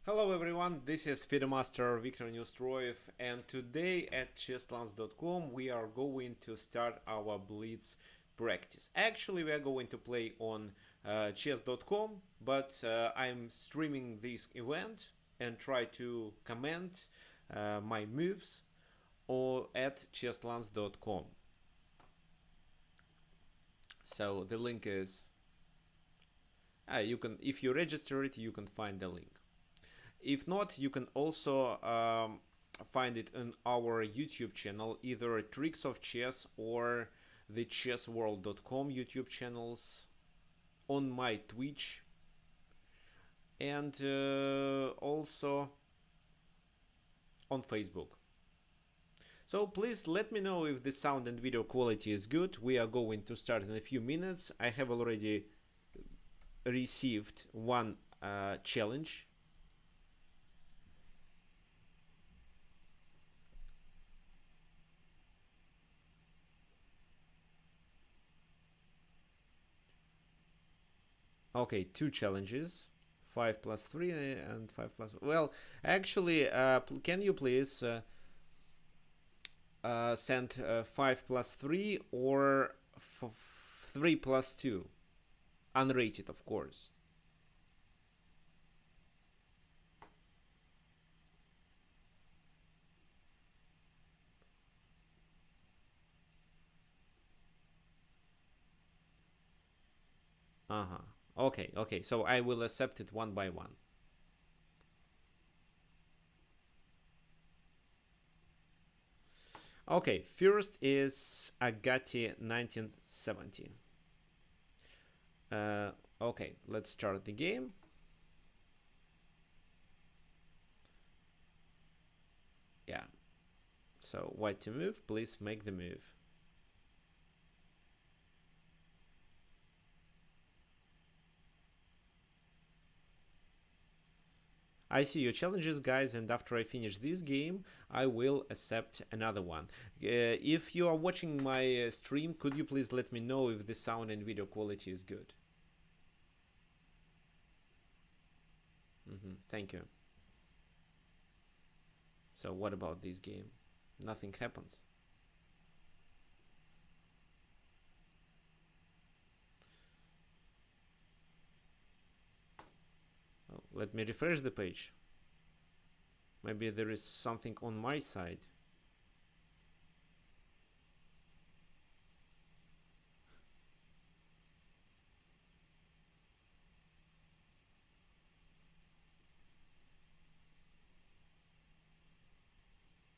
Hello everyone, this is FIDE Master Viktor Neustroev, and today at TheChessWorld.com we are going to start our Blitz practice. Actually, we are going to play on chess.com, but I'm streaming this event and try to comment my moves or at chesslands.com. So the link is you can, if you register it, you can find the link. If not, you can also find it on our YouTube channel, either Tricks of Chess or the TheChessWorld.com YouTube channels, on my Twitch, and also on Facebook. So please let me know if the sound and video quality is good. We are going to start in a few minutes. I have already received one challenge. Okay, two challenges, 5 plus 3 and 5 plus. Well, actually, can you please send 5 plus 3 or 3 plus 2? Unrated, of course. Okay, so I will accept it one by one. Okay, first is Agati 1970. Okay, let's start the game. Yeah, so white to move, please make the move. I see your challenges, guys, and after I finish this game, I will accept another one. If you are watching my stream, could you please let me know if the sound and video quality is good? Thank you. So what about this game? Nothing happens. Oh, let me refresh the page. Maybe there is something on my side.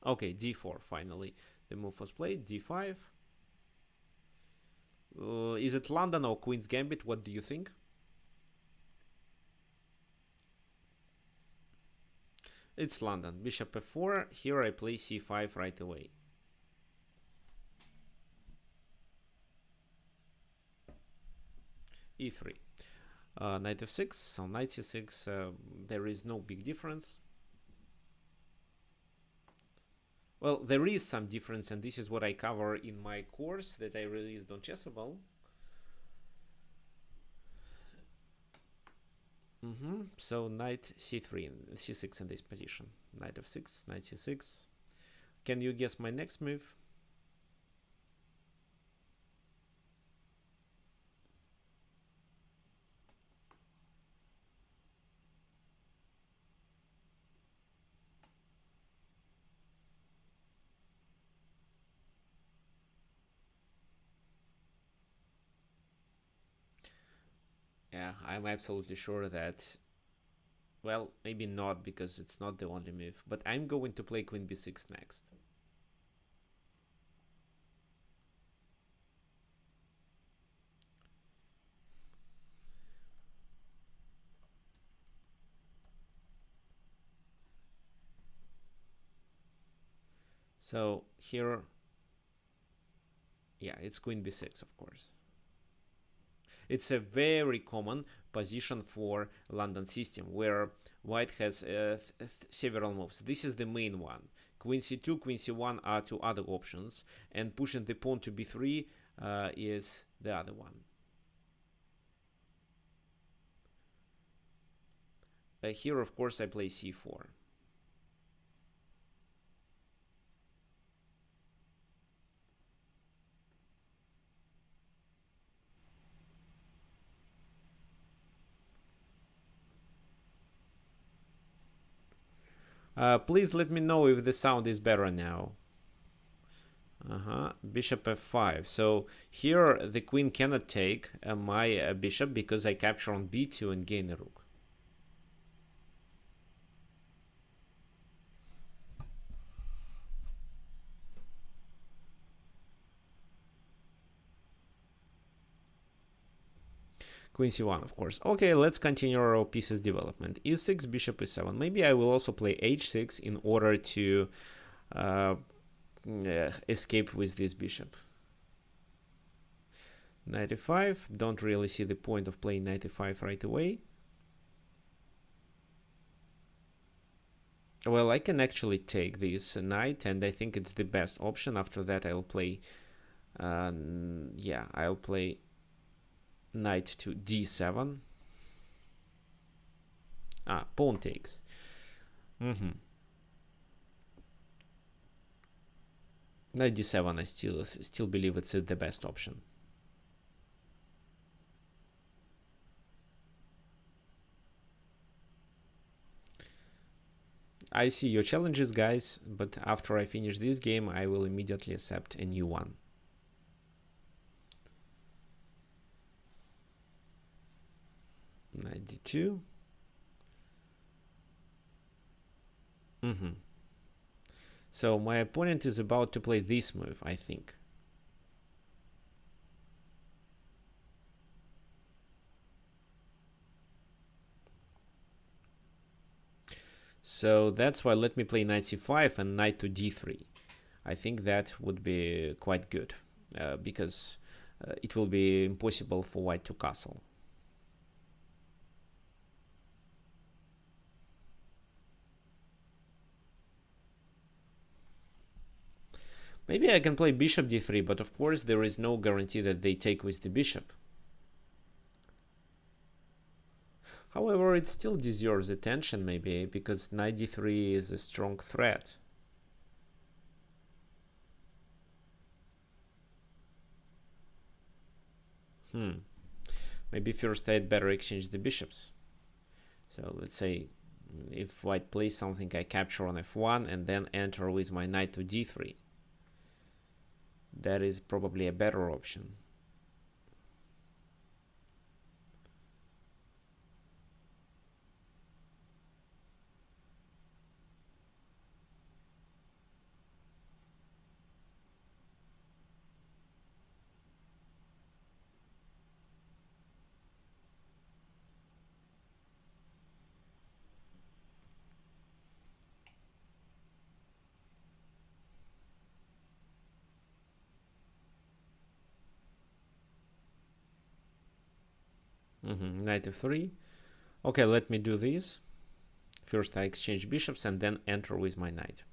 Okay, d4 finally. The move was played, d5. Is it London or Queen's Gambit? What do you think? It's London. Bishop f4. Here I play c5 right away. e3. Knight f6. So knight c6. There is no big difference. Well, there is some difference, and this is what I cover in my course that I released on Chessable. So knight c3 and c6 in this position. Knight f6, knight c6. Can you guess my next move? Yeah, I'm absolutely sure that, well, maybe not, because it's not the only move, but I'm going to play queen b6 next. So here, yeah, it's queen b6, of course. It's a very common position for London system, where white has several moves. This is the main one. Queen c2, queen c1 are two other options, and pushing the pawn to b3 is the other one. here, of course, I play c4. Please let me know if the sound is better now. Bishop f5. So here the queen cannot take my bishop because I capture on b2 and gain a rook. Queen c1, of course. Okay, let's continue our pieces development. e6, bishop e7. Maybe I will also play h6 in order to escape with this bishop. Knight e5. Don't really see the point of playing knight e5 right away. Well, I can actually take this knight, and I think it's the best option. After that, I'll play, I'll play knight to d7. Pawn takes. Knight d7, I still believe it's the best option. I see your challenges, guys, but after I finish this game, I will immediately accept a new one. Knight d2. So my opponent is about to play this move, I think. So that's why let me play knight c5 and knight to d3. I think that would be quite good, because it will be impossible for white to castle. Maybe I can play bishop d3, but of course there is no guarantee that they take with the bishop. However, it still deserves attention, maybe, because knight d3 is a strong threat. Maybe first I'd better exchange the bishops. So let's say if white plays something, I capture on f1 and then enter with my knight to d3. That is probably a better option. Knight f3. Okay, let me do this. First I exchange bishops and then enter with my knight.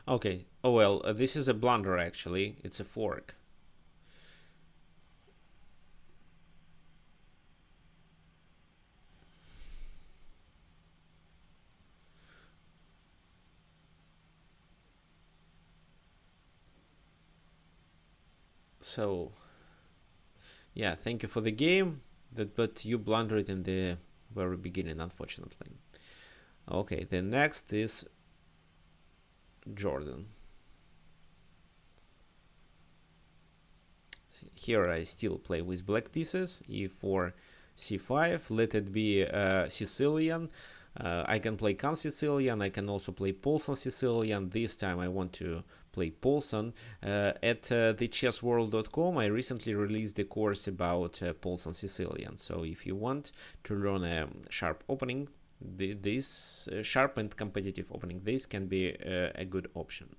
Okay. Oh well, this is a blunder actually. It's a fork. So yeah, thank you for the game, but you blundered it in the very beginning, unfortunately. Okay, the next is Jordan. Here I still play with black pieces. E4, c5. Let it be Sicilian. I can play Can Sicilian. I can also play Paulson Sicilian. This time I want to play Paulson. At TheChessWorld.com I recently released a course about Paulson Sicilian. So if you want to learn a sharp opening, this sharp and competitive opening, this can be a good option.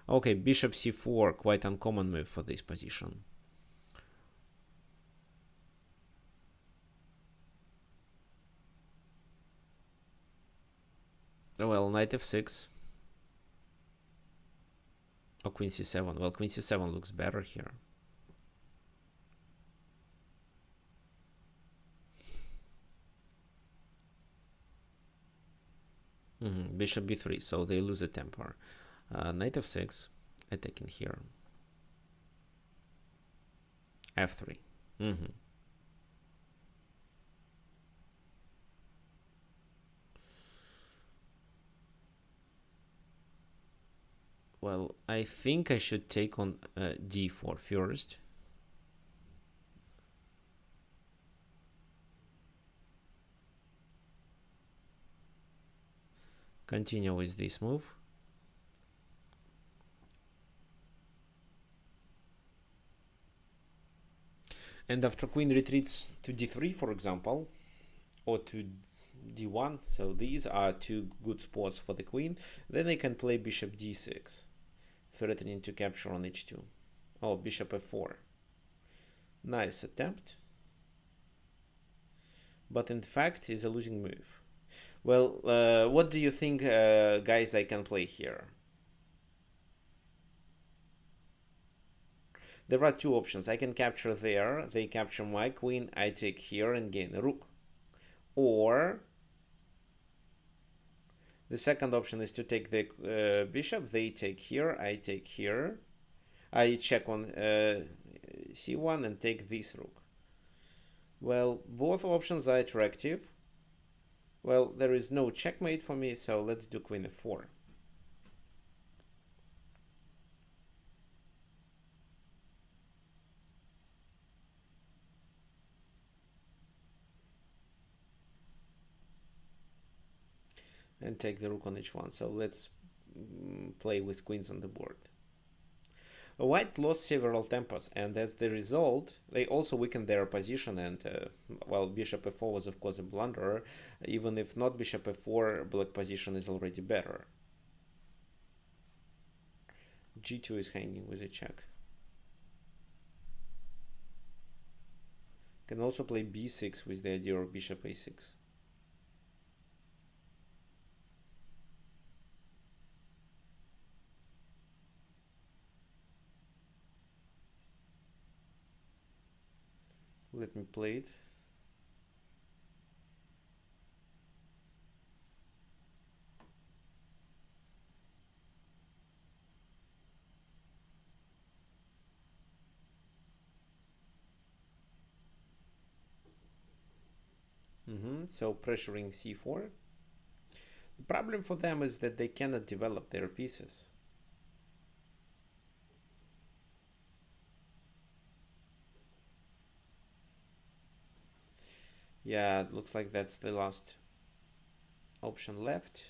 Okay, bishop c4, quite uncommon move for this position. Well, knight f6. Or queen c7. Well, queen c7 looks better here. Bishop b3, so they lose a temper. Knight f6, attacking here. f3. Well, I think I should take on d4 first. Continue with this move. And after queen retreats to d3, for example, or to d1, so these are two good spots for the queen, then I can play bishop d6, threatening to capture on h2. Oh, bishop f4. Nice attempt. But in fact, is a losing move. Well, what do you think, guys, I can play here? There are two options. I can capture there, they capture my queen, I take here and gain a rook. Or the second option is to take the bishop, they take here, I take here. I check on c1 and take this rook. Well, both options are attractive. Well, there is no checkmate for me, so let's do queen f4. And take the rook on h1. So let's play with queens on the board. White lost several tempos, and as the result, they also weakened their position. And well, bishop f4 was of course a blunder. Even if not bishop f4, black position is already better. g2 is hanging with a check. Can also play b6 with the idea of bishop a6. Let me play it. So pressuring c4. The problem for them is that they cannot develop their pieces. Yeah, it looks like that's the last option left.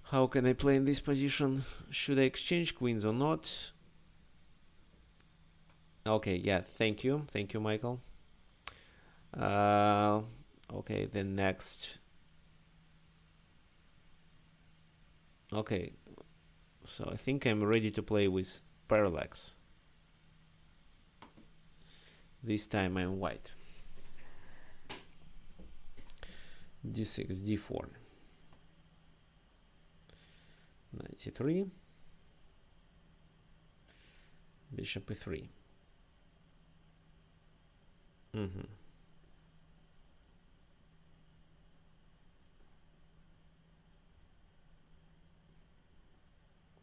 How can I play in this position? Should I exchange queens or not? Okay, yeah, thank you, Michael. Okay, the next. Okay, so I think I'm ready to play with parallax. This time I'm white. d6, d4, knight c3, bishop e3.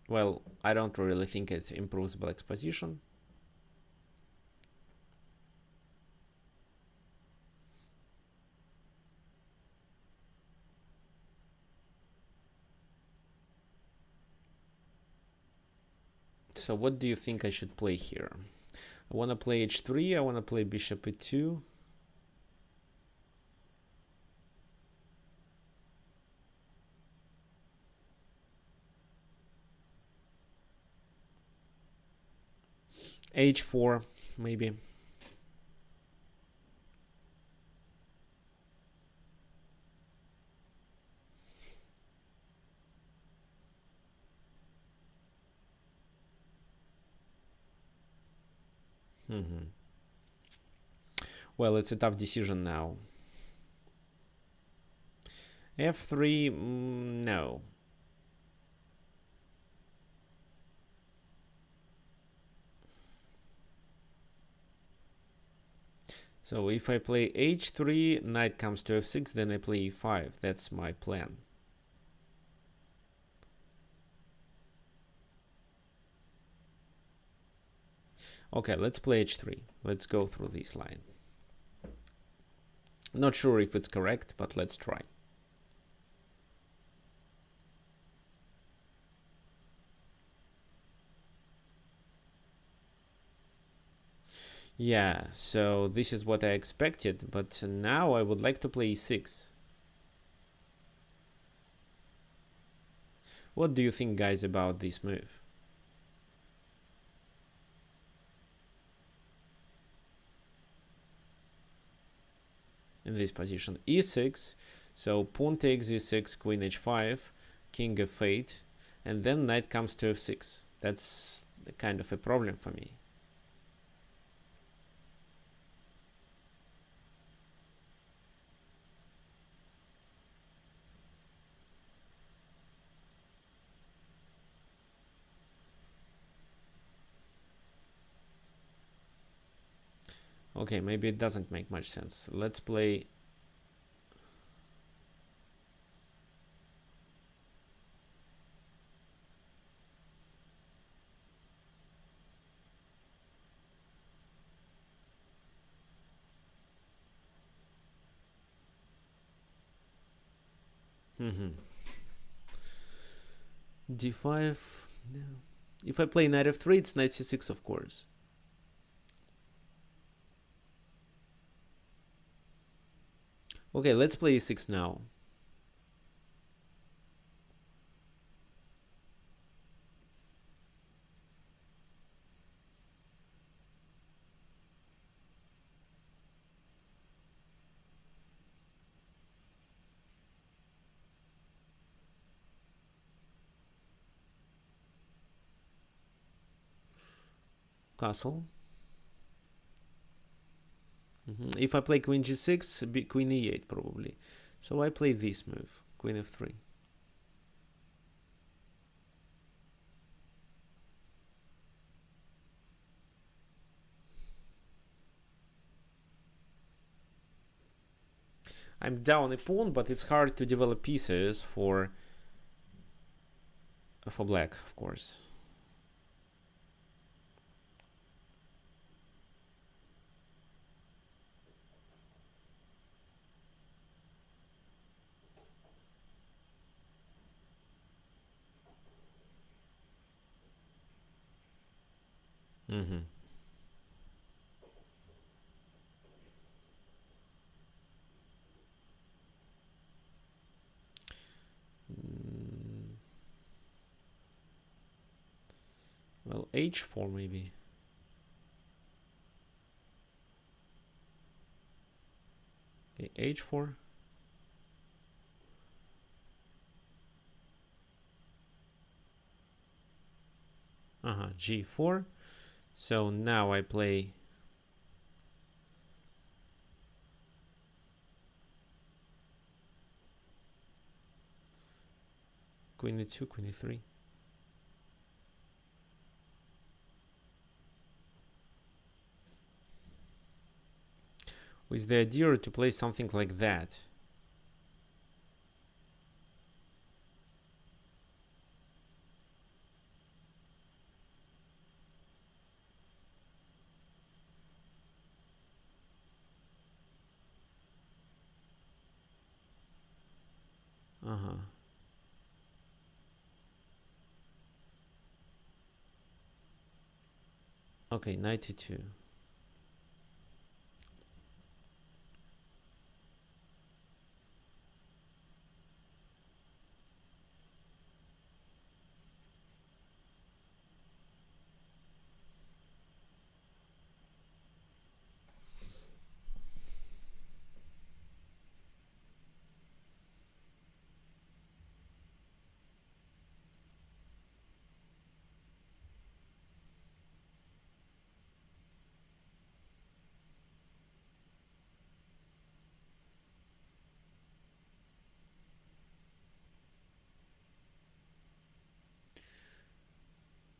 Well, I don't really think it improves black's position. So what do you think I should play here? I want to play h3. I want to play bishop e2. h4 maybe. Well, it's a tough decision now. f3, no. So if I play h3, knight comes to f6, then I play e5. That's my plan. Okay, let's play h3. Let's go through this line. Not sure if it's correct, but let's try. Yeah, so this is what I expected, but now I would like to play e6. What do you think, guys, about this move? In this position, e6, so pawn takes e6, queen h5, king f8, and then knight comes to f6. That's kind of a problem for me. Okay, maybe it doesn't make much sense. Let's play. d5. No. If I play knight f3, it's knight c6, of course. Okay, let's play e6 now. Castle. If I play queen g6, queen e8 probably. So I play this move, queen f3. I'm down a pawn, but it's hard to develop pieces for black, of course. Well, h4 maybe. Okay, h4. G4. So now I play queen e2, queen e3. With the idea to play something like that. Okay, 92.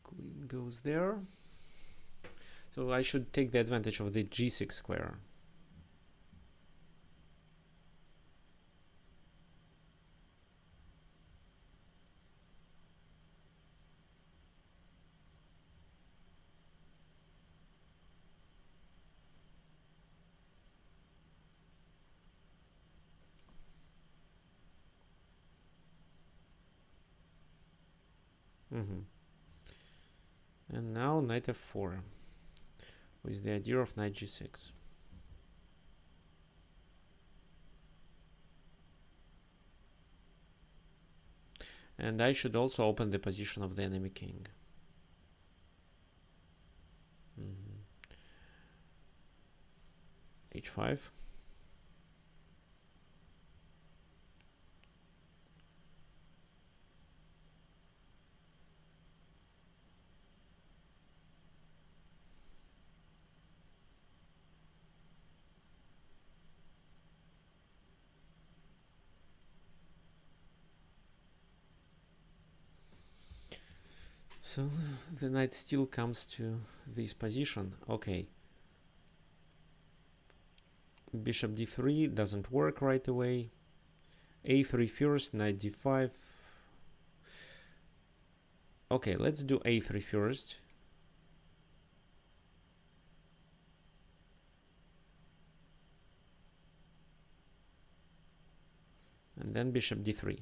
Queen goes there. So I should take the advantage of the g6 square. And now knight f4 with the idea of knight g6. And I should also open the position of the enemy king. H5. So the knight still comes to this position. Okay. Bishop d3 doesn't work right away. a3 first, knight d5. Okay, let's do a3 first. And then bishop d3.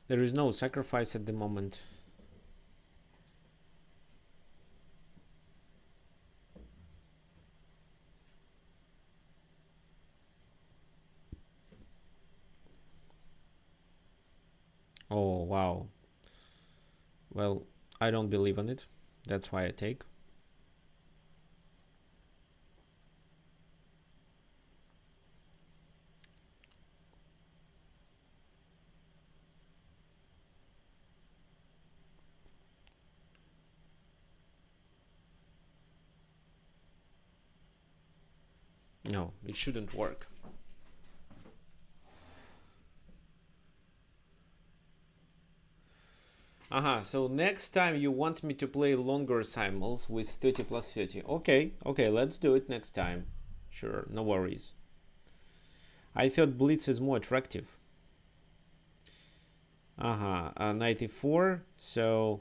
There is no sacrifice at the moment. Oh, wow. Well, I don't believe in it. That's why I take. No, it shouldn't work. So next time you want me to play longer simuls with 30 plus 30. Okay, let's do it next time. Sure, no worries. I thought Blitz is more attractive. Knight e4. So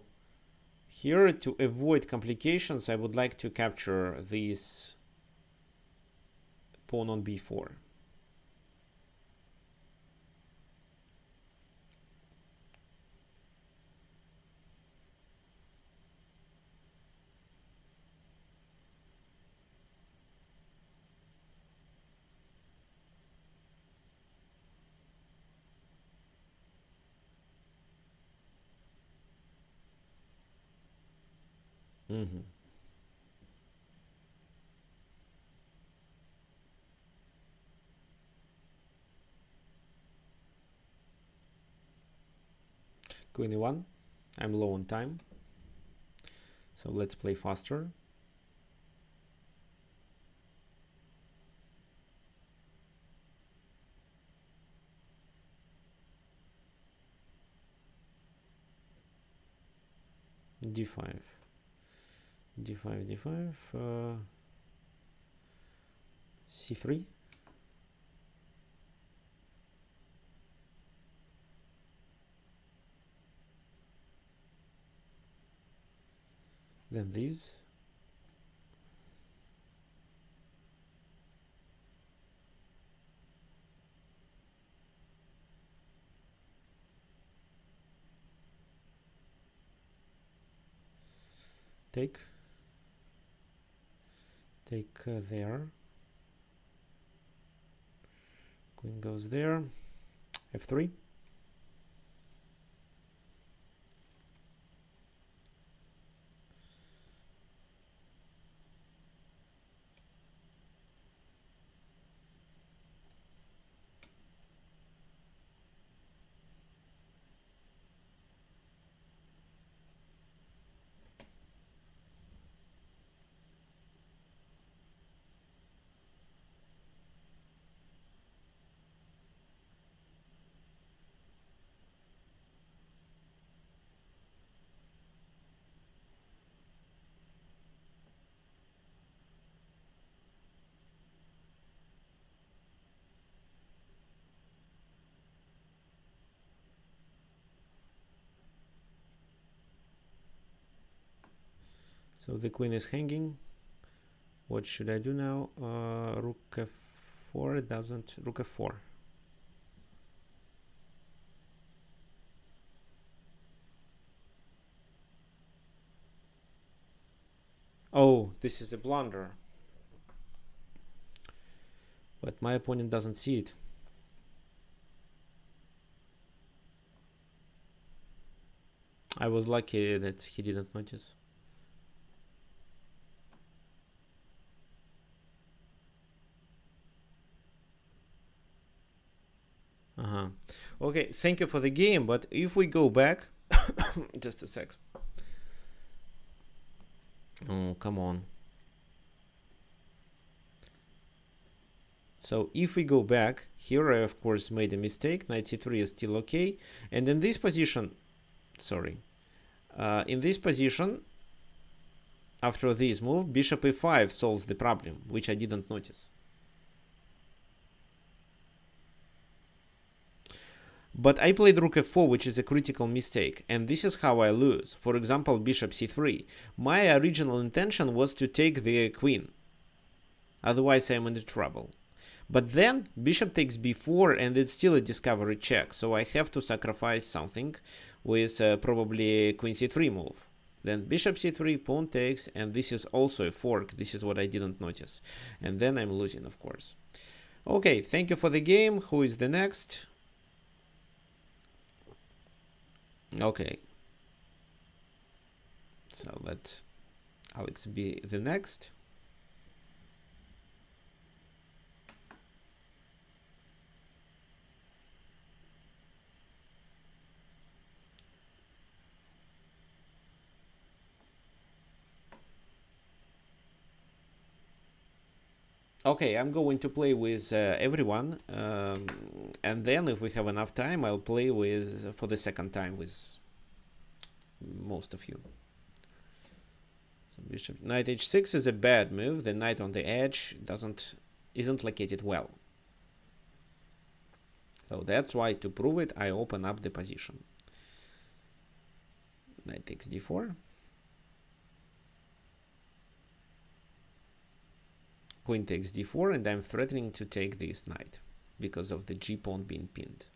here, to avoid complications, I would like to capture this pawn on b4. Queen e1. I'm low on time, so let's play faster. d5, d5, d5, c3. Then these. Take there. Queen goes there. F3. So the queen is hanging. What should I do now? Rook f4. It doesn't. Rook f4. Oh, this is a blunder. But my opponent doesn't see it. I was lucky that he didn't notice. Okay, thank you for the game, but if we go back, just a sec. Oh, come on. So if we go back, here I of course made a mistake. Knight c3 is still okay. And in this position, sorry, in this position, after this move, bishop e5 solves the problem, which I didn't notice. But I played rook f4, which is a critical mistake, and this is how I lose. For example, bishop c3. My original intention was to take the queen. Otherwise, I'm in trouble. But then bishop takes b4, and it's still a discovery check, so I have to sacrifice something with probably queen c3 move. Then bishop c3, pawn takes, and this is also a fork. This is what I didn't notice. And then I'm losing, of course. Okay, thank you for the game. Who is the next? Okay, so let Alex be the next. Okay, I'm going to play with everyone, and then if we have enough time, I'll play with for the second time with most of you. So bishop knight h6 is a bad move. The knight on the edge isn't located well. So that's why, to prove it, I open up the position. Knight takes d4. Queen takes d4, and I'm threatening to take this knight because of the g-pawn being pinned.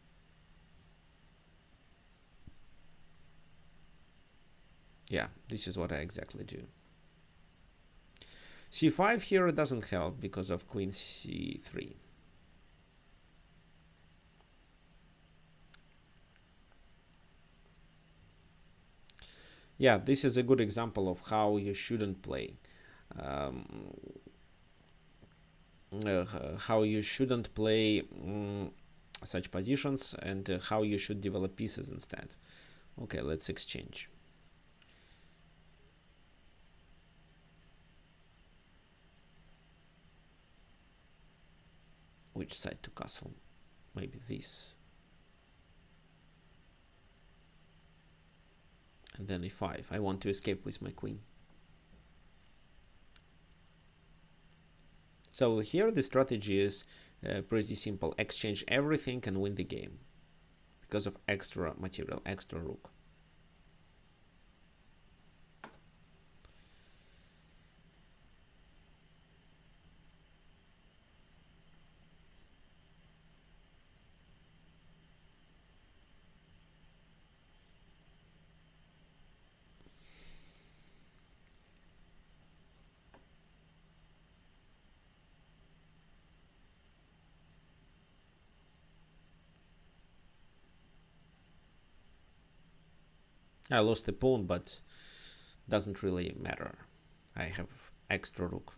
Yeah, this is what I exactly do. c5 here doesn't help because of queen c3. Yeah, this is a good example of how you shouldn't play. How you shouldn't play such positions, and how you should develop pieces instead. Okay, let's exchange. Which side to castle? Maybe this. And then e5. I want to escape with my queen. So here the strategy is pretty simple. Exchange everything and win the game because of extra material, extra rook. I lost the pawn, but doesn't really matter. I have extra rook.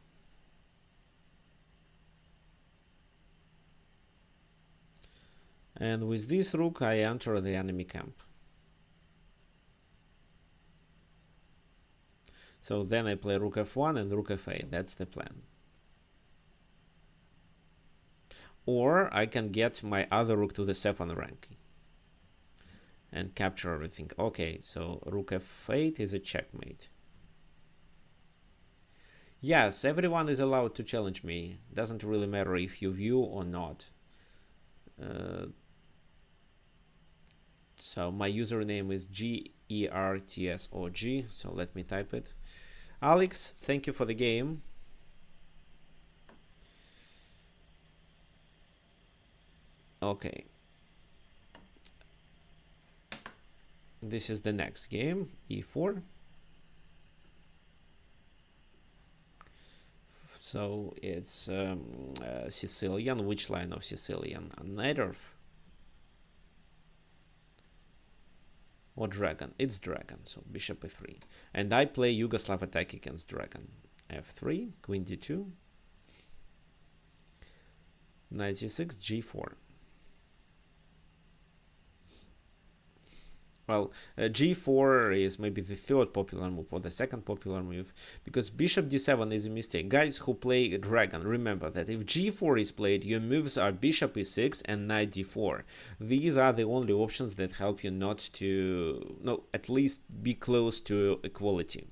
And with this rook, I enter the enemy camp. So then I play rook f1 and rook f8. That's the plan. Or I can get my other rook to the 7th rank and capture everything. Okay, so rook f8 is a checkmate. Yes, everyone is allowed to challenge me. Doesn't really matter if you view or not. So my username is GERTSOG. So let me type it. Alex, thank you for the game. Okay. This is the next game, e4. So it's Sicilian. Which line of Sicilian? Neustroev or dragon? It's dragon. So bishop e3. And I play Yugoslav attack against dragon. f3, queen d2, knight c6, g4. Well, g4 is maybe the third popular move or the second popular move, because bishop d7 is a mistake. Guys who play dragon, remember that if g4 is played, your moves are bishop e6 and knight d4. These are the only options that help you not to, no, at least be close to equality.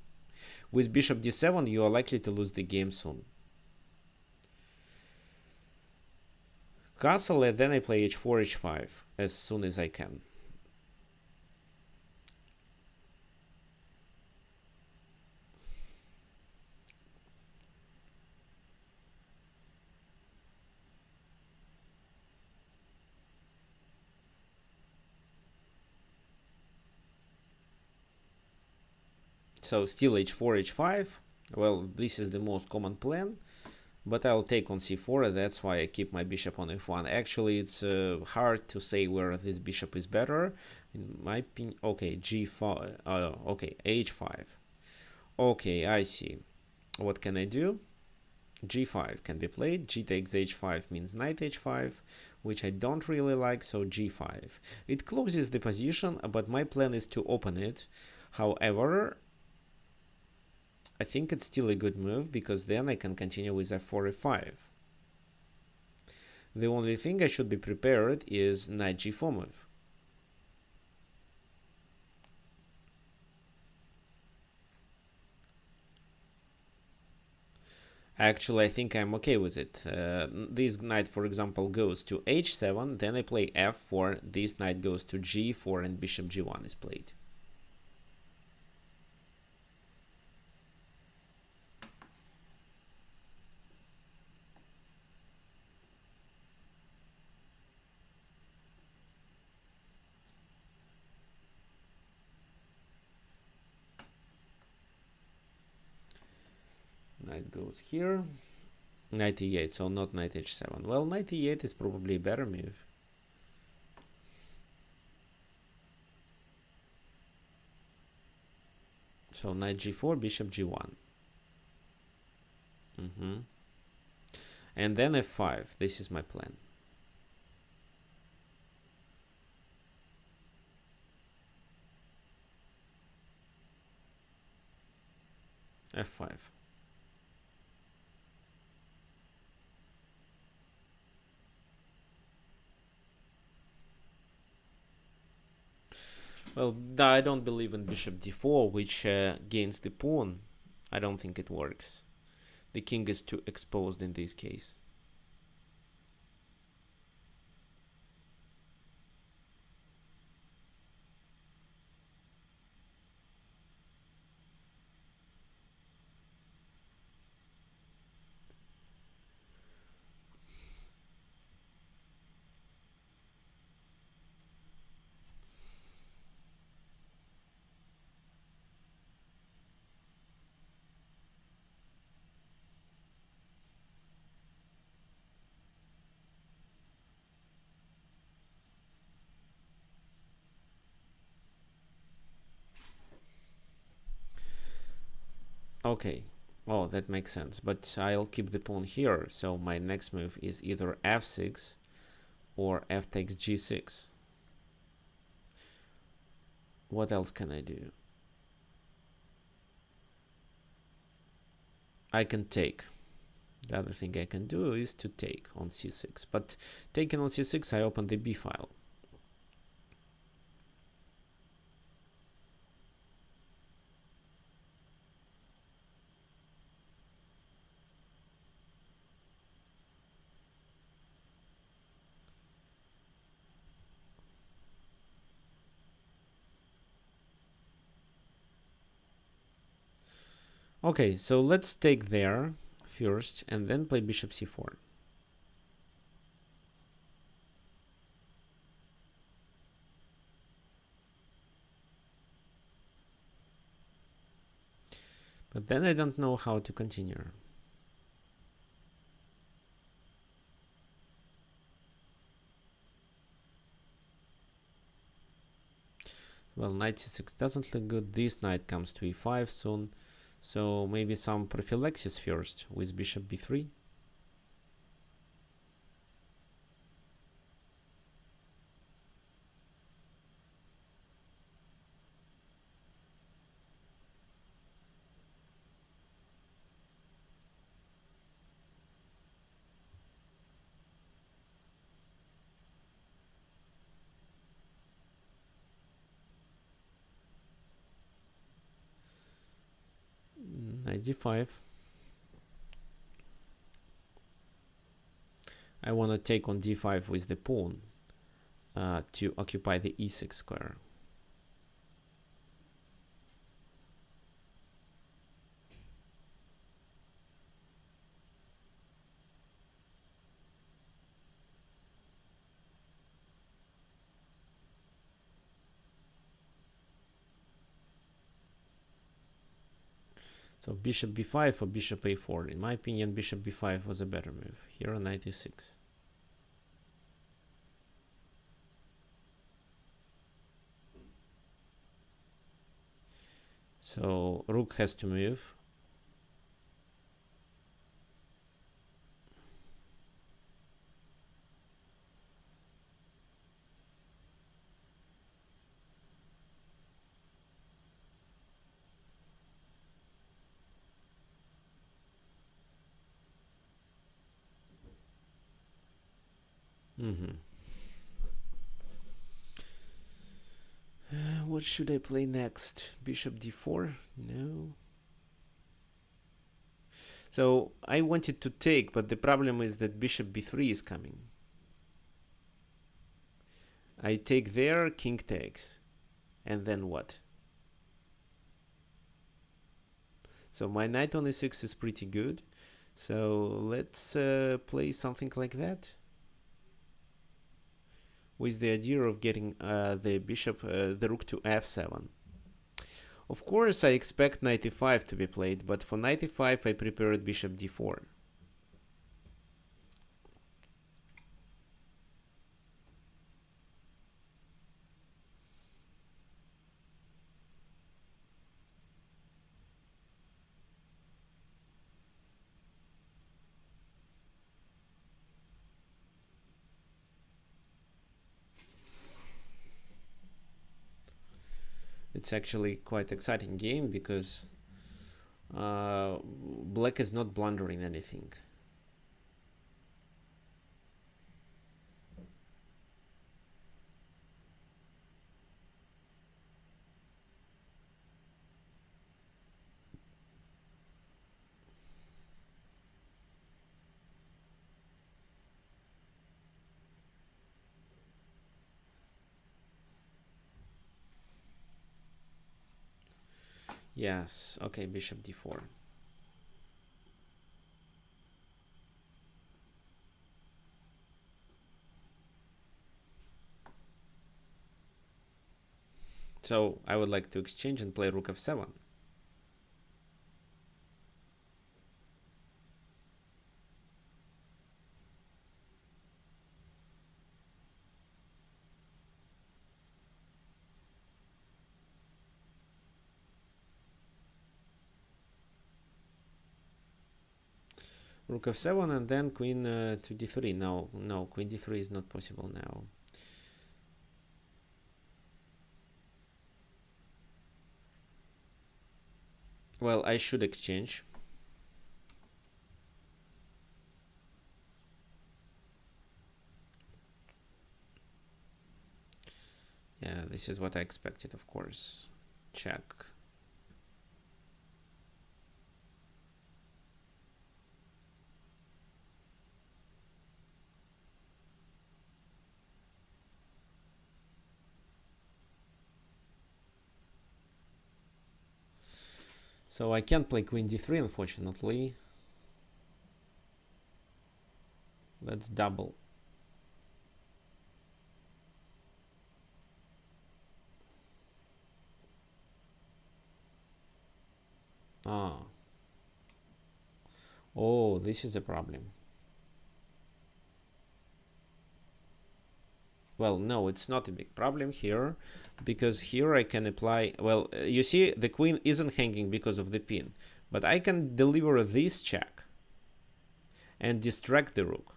With bishop d7, you are likely to lose the game soon. Castle, and then I play h4, h5 as soon as I can. So still h4, h5. Well, this is the most common plan, but I'll take on c4. That's why I keep my bishop on f1. Actually, it's hard to say where this bishop is better. In my opinion, okay, g5. Okay, h5. Okay, I see. What can I do? g5 can be played. G takes h5 means knight h5, which I don't really like, so g5. It closes the position, but my plan is to open it. However, I think it's still a good move, because then I can continue with f4, f5. The only thing I should be prepared is knight g4 move. Actually, I think I'm okay with it. This knight, for example, goes to h7, then I play f4, this knight goes to g4, and bishop g1 is played. Knight goes here. Knight e8, so not knight h7. Well, knight e8 is probably a better move. So knight g4, bishop g1. And then f5. This is my plan. f5. Well, I don't believe in bishop d4, which gains the pawn. I don't think it works. The king is too exposed in this case. Okay. Oh, that makes sense. But I'll keep the pawn here. So my next move is either f6 or f takes g6. What else can I do? I can take. The other thing I can do is to take on c6. But taking on c6, I open the b file. Okay, so let's take there first and then play bishop c4. But then I don't know how to continue. Well, knight c6 doesn't look good. This knight comes to e5 soon. So maybe some prophylaxis first with bishop b3. Knight d5. I want to take on d5 with the pawn to occupy the e6 square. So bishop b5 or bishop a4. In my opinion, bishop b5 was a better move. Here on knight e6. So rook has to move. What should I play next? Bishop d4? No. So I wanted to take, but the problem is that bishop b3 is coming. I take there, king takes. And then what? So my knight on e6 is pretty good. So let's play something like that. With the idea of getting the bishop, the rook to f7. Of course, I expect knight e5 to be played, but for knight e5, I prepared bishop d4. It's actually quite exciting game because black is not blundering anything. Yes, okay, bishop d4. So I would like to exchange and play rook f7. Rook f7 and then queen to d3. No, no, queen d3 is not possible now. Well, I should exchange. Yeah, this is what I expected, of course. Check. So I can't play queen d3, unfortunately. Let's double. Ah. Oh, this is a problem. Well, no, it's not a big problem here, because here I can apply, well, you see, the queen isn't hanging because of the pin, but I can deliver this check and distract the rook.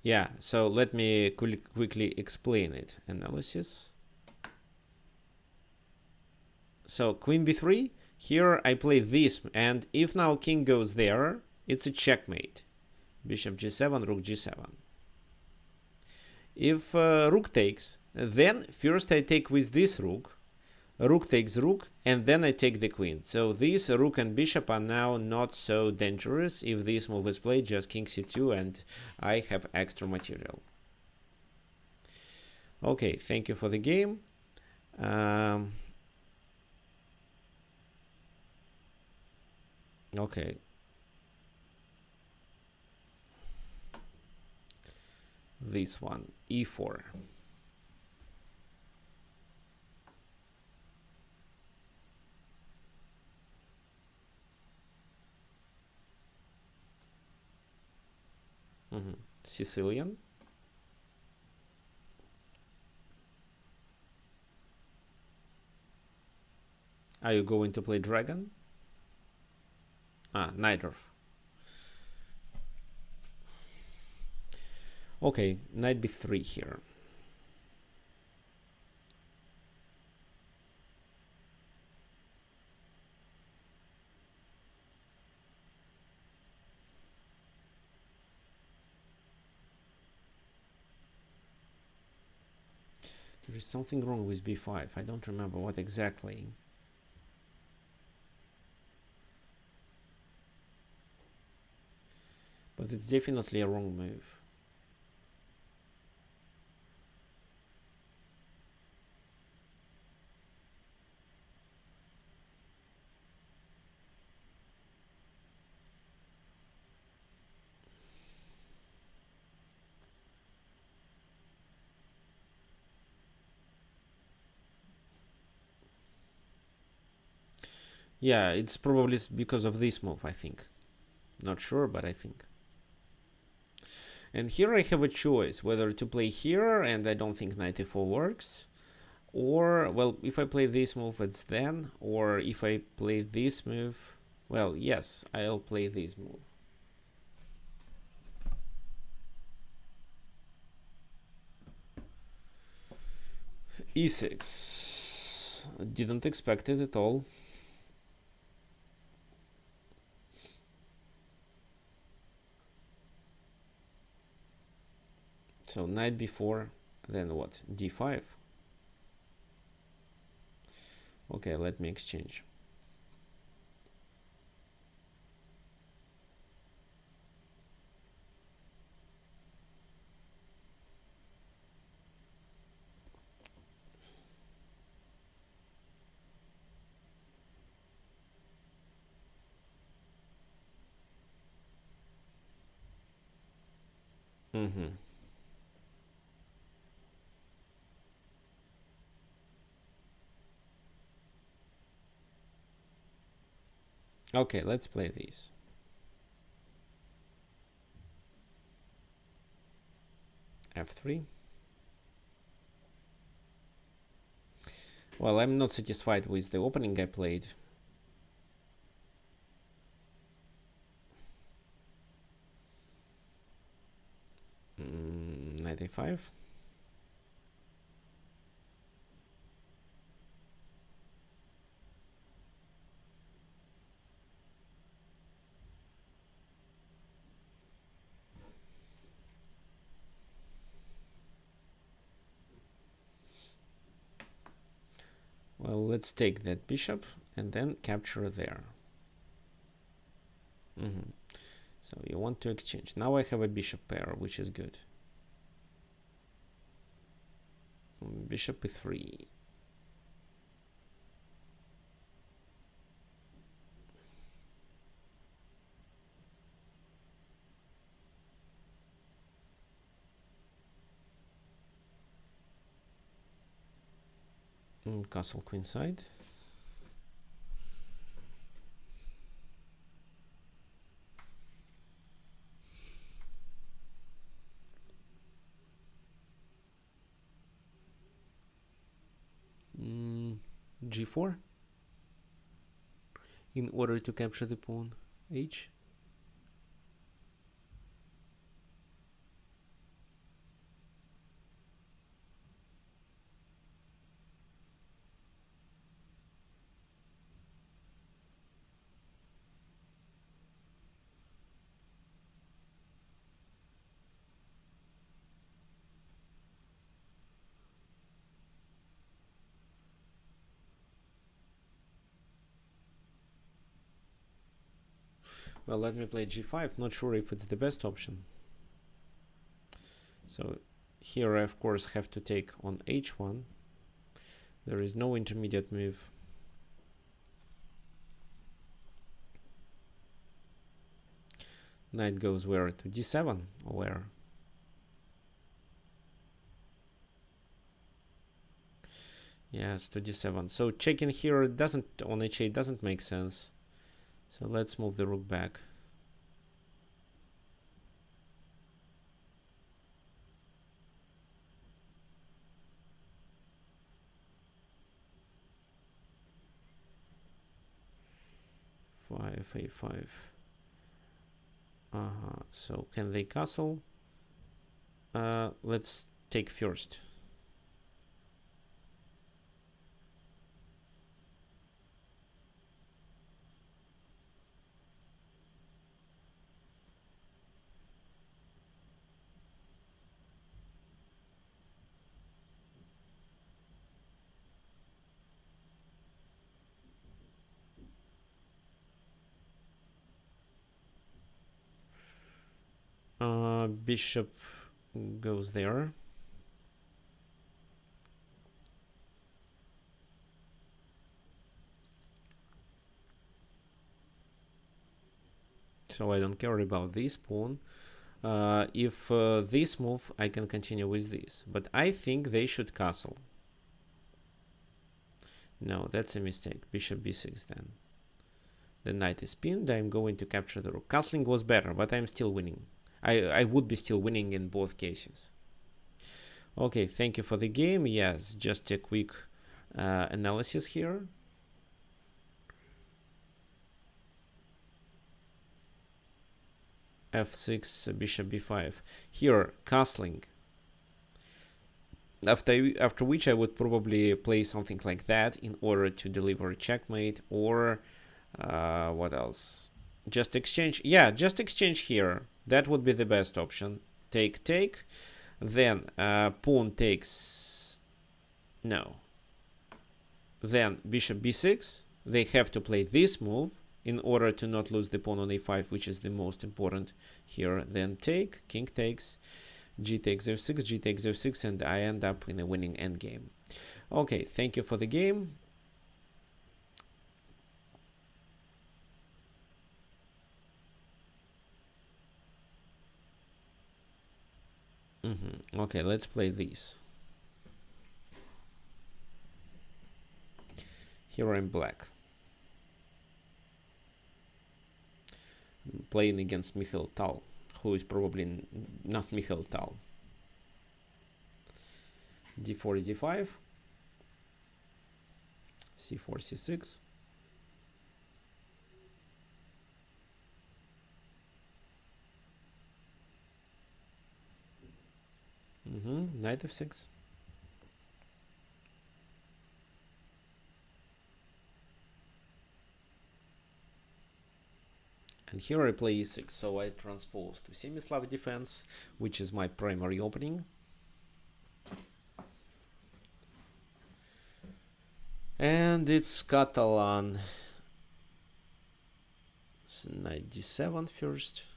Yeah, so let me quickly explain it. Analysis. So queen b3, here I play this, and if now king goes there, it's a checkmate. Bishop g7, rook g7. If rook takes, then first I take with this rook, rook takes rook, and then I take the queen. So this rook and bishop are now not so dangerous if this move is played, just king c2, and I have extra material. Okay, thank you for the game. Okay. This one, e4. Sicilian. Are you going to play dragon? Ah, Neustroev. Okay, knight b3 here. There is something wrong with b5. I don't remember what exactly. But it's definitely a wrong move. Yeah, it's probably because of this move, I think. Not sure, but I think. And here I have a choice whether to play here, and I don't think knight e4 works. Or, well, if I play this move, it's then. Or if I play this move, well, yes, I'll play this move. e6. Didn't expect it at all. So knight b4, then what? d5. Okay, let me exchange. Okay, let's play these. f3. Well, I'm not satisfied with the opening I played. Knight a5. Well, let's take that bishop and then capture there. So you want to exchange. Now I have a bishop pair, which is good. Bishop e3. Castle queenside. G4 in order to capture the pawn H. Well, let me play G5. Not sure if it's the best option. So here I of course have to take on H1. There is no intermediate move. Knight goes where? To D7 or where? Yes, to D7. So checking here doesn't on H8 doesn't make sense. So let's move the rook back. A5. So can they castle? Let's take first. Bishop goes there. So I don't care about this pawn. If this move, I can continue with this. But I think they should castle. No, that's a mistake. Bishop b6 then. The knight is pinned. I'm going to capture the rook. Castling was better, but I'm still winning. I would be still winning in both cases. Okay, thank you for the game. Yes, just a quick analysis here. F6, bishop b5. Here, castling. After which I would probably play something like that in order to deliver a checkmate, or what else? Just exchange. Yeah, just exchange here. That would be the best option. Take. Then pawn takes. No. Then bishop b6. They have to play this move in order to not lose the pawn on a5, which is the most important here. Then take, king takes, g takes f6, g takes f6, and I end up in a winning endgame. Okay, thank you for the game. Okay, let's play this. Here I'm black. Playing against Mikhail Tal, who is probably not Mikhail Tal. d4, d5. c4, c6. Knight f6. And here I play e6, so I transpose to semi-Slav defense, which is my primary opening. And it's Catalan. So knight d7 first.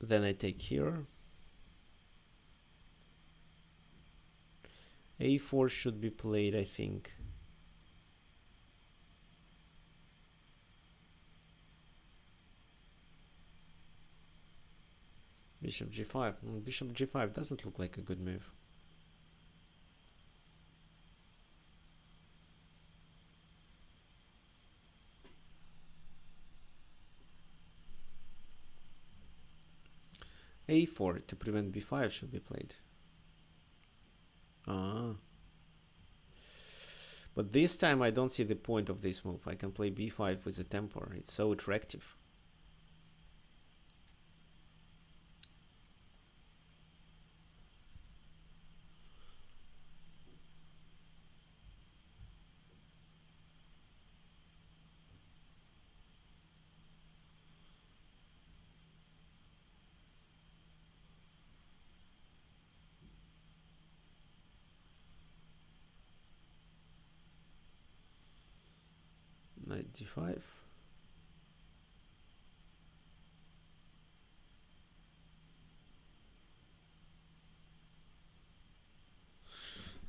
Then I take here. a4 should be played, I think. Bishop g5. Bishop g5 doesn't look like a good move. a4 to prevent b5 should be played. But this time I don't see the point of this move. I can play b5 with a tempo. It's so attractive. Knight d5.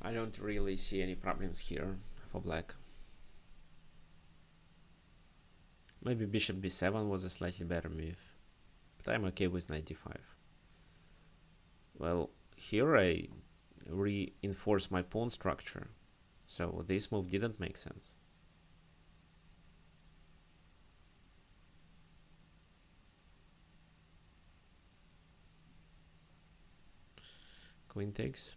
I don't really see any problems here for black. Maybe bishop b7 was a slightly better move, but I'm okay with knight d5. Well, here I reinforce my pawn structure, so this move didn't make sense. Queen takes.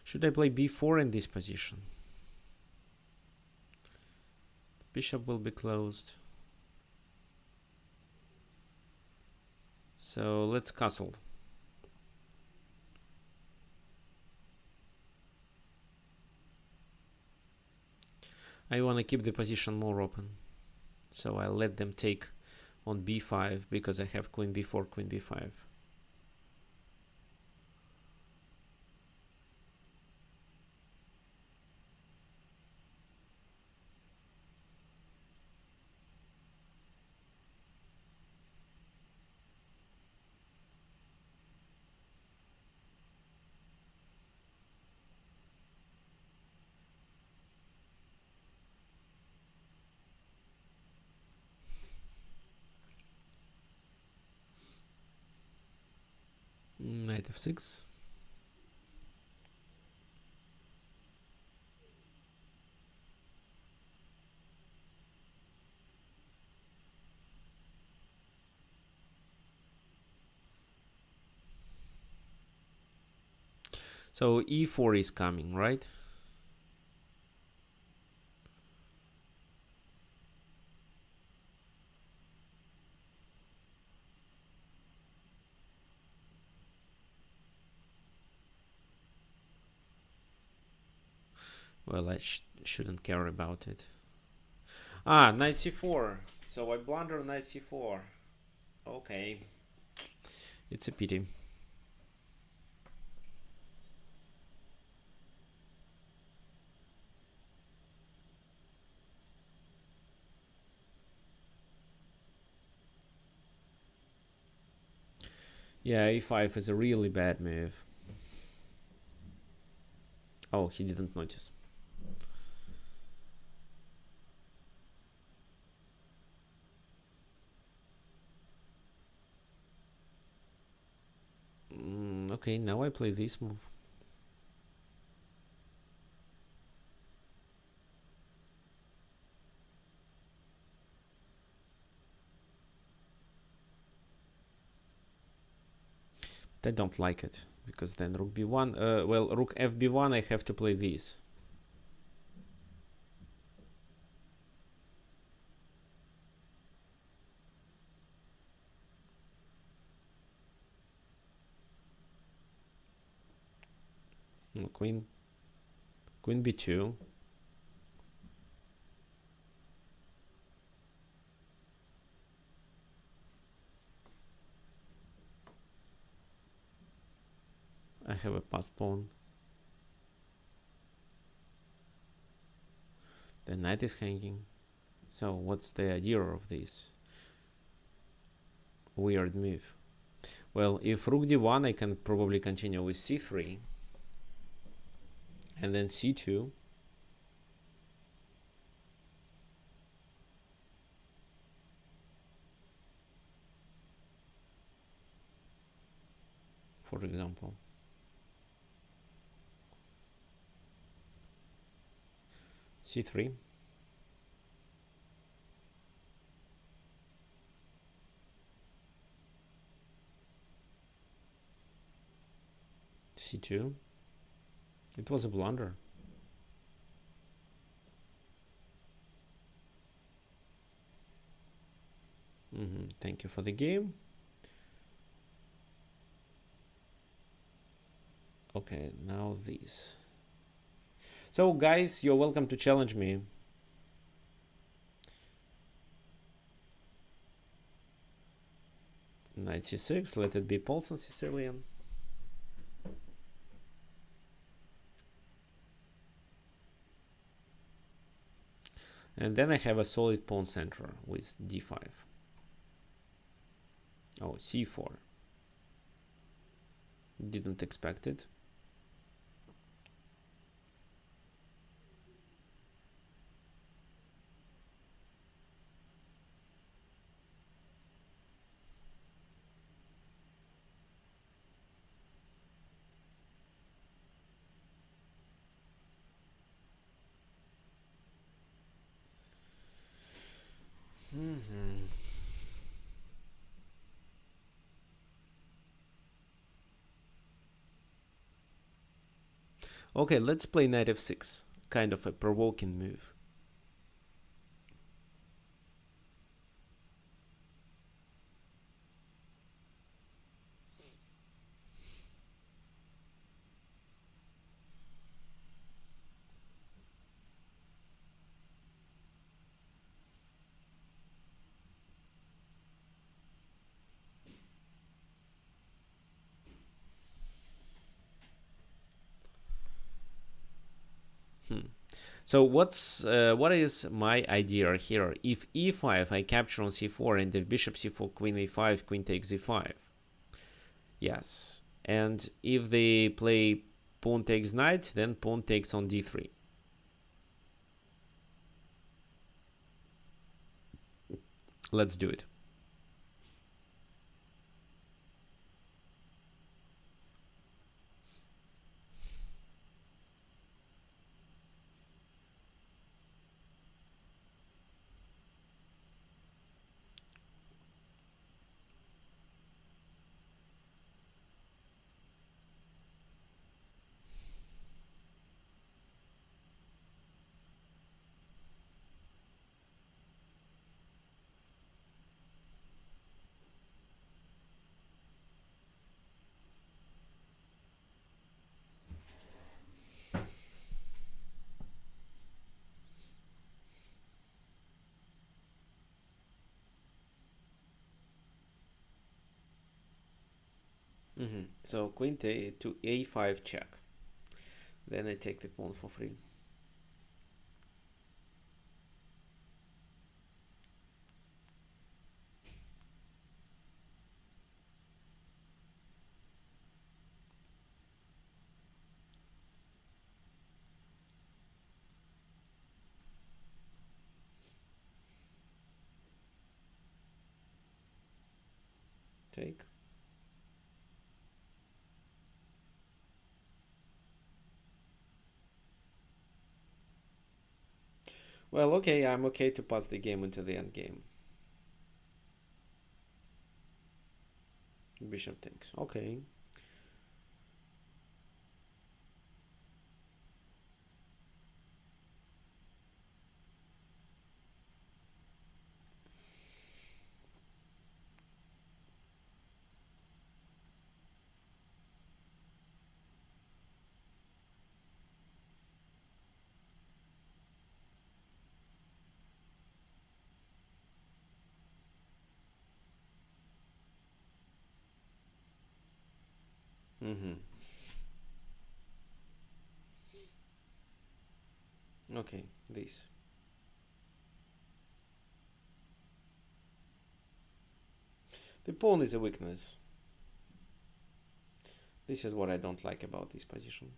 Should I play b4 in this position? Bishop will be closed. So let's castle. I want to keep the position more open. So I'll let them take on b5 because I have queen b4, queen b5. Knight f6. So e4 is coming, right? Well, I shouldn't care about it. Ah, knight c4. So I blunder knight c4. Okay. It's a pity. Yeah, a5 is a really bad move. Oh, he didn't notice. Okay, now I play this move. I don't like it, because then rook b1, well, rook fb1, I have to play this. Queen b2. I have a passed pawn. The knight is hanging. So what's the idea of this weird move? Well, if rook d1, I can probably continue with c3. And then c2. For example. c3. c2. It was a blunder. Thank you for the game. Okay, now this. So guys, you're welcome to challenge me. Knight c6, let it be Paulson Sicilian. And then I have a solid pawn center with d5. Oh, c4. Didn't expect it. Okay, let's play knight f6. Kind of a provoking move. So what is my idea here? If e5, I capture on c4, and if bishop c4, queen a5, queen takes e5. Yes. And if they play pawn takes knight, then pawn takes on d3. Let's do it. So queen to a5 check. Then I take the pawn for free. Take. Well, okay, I'm okay to pass the game into the endgame. Bishop takes. Okay. Mm-hmm. Okay, this. The pawn is a weakness. This is what I don't like about this position.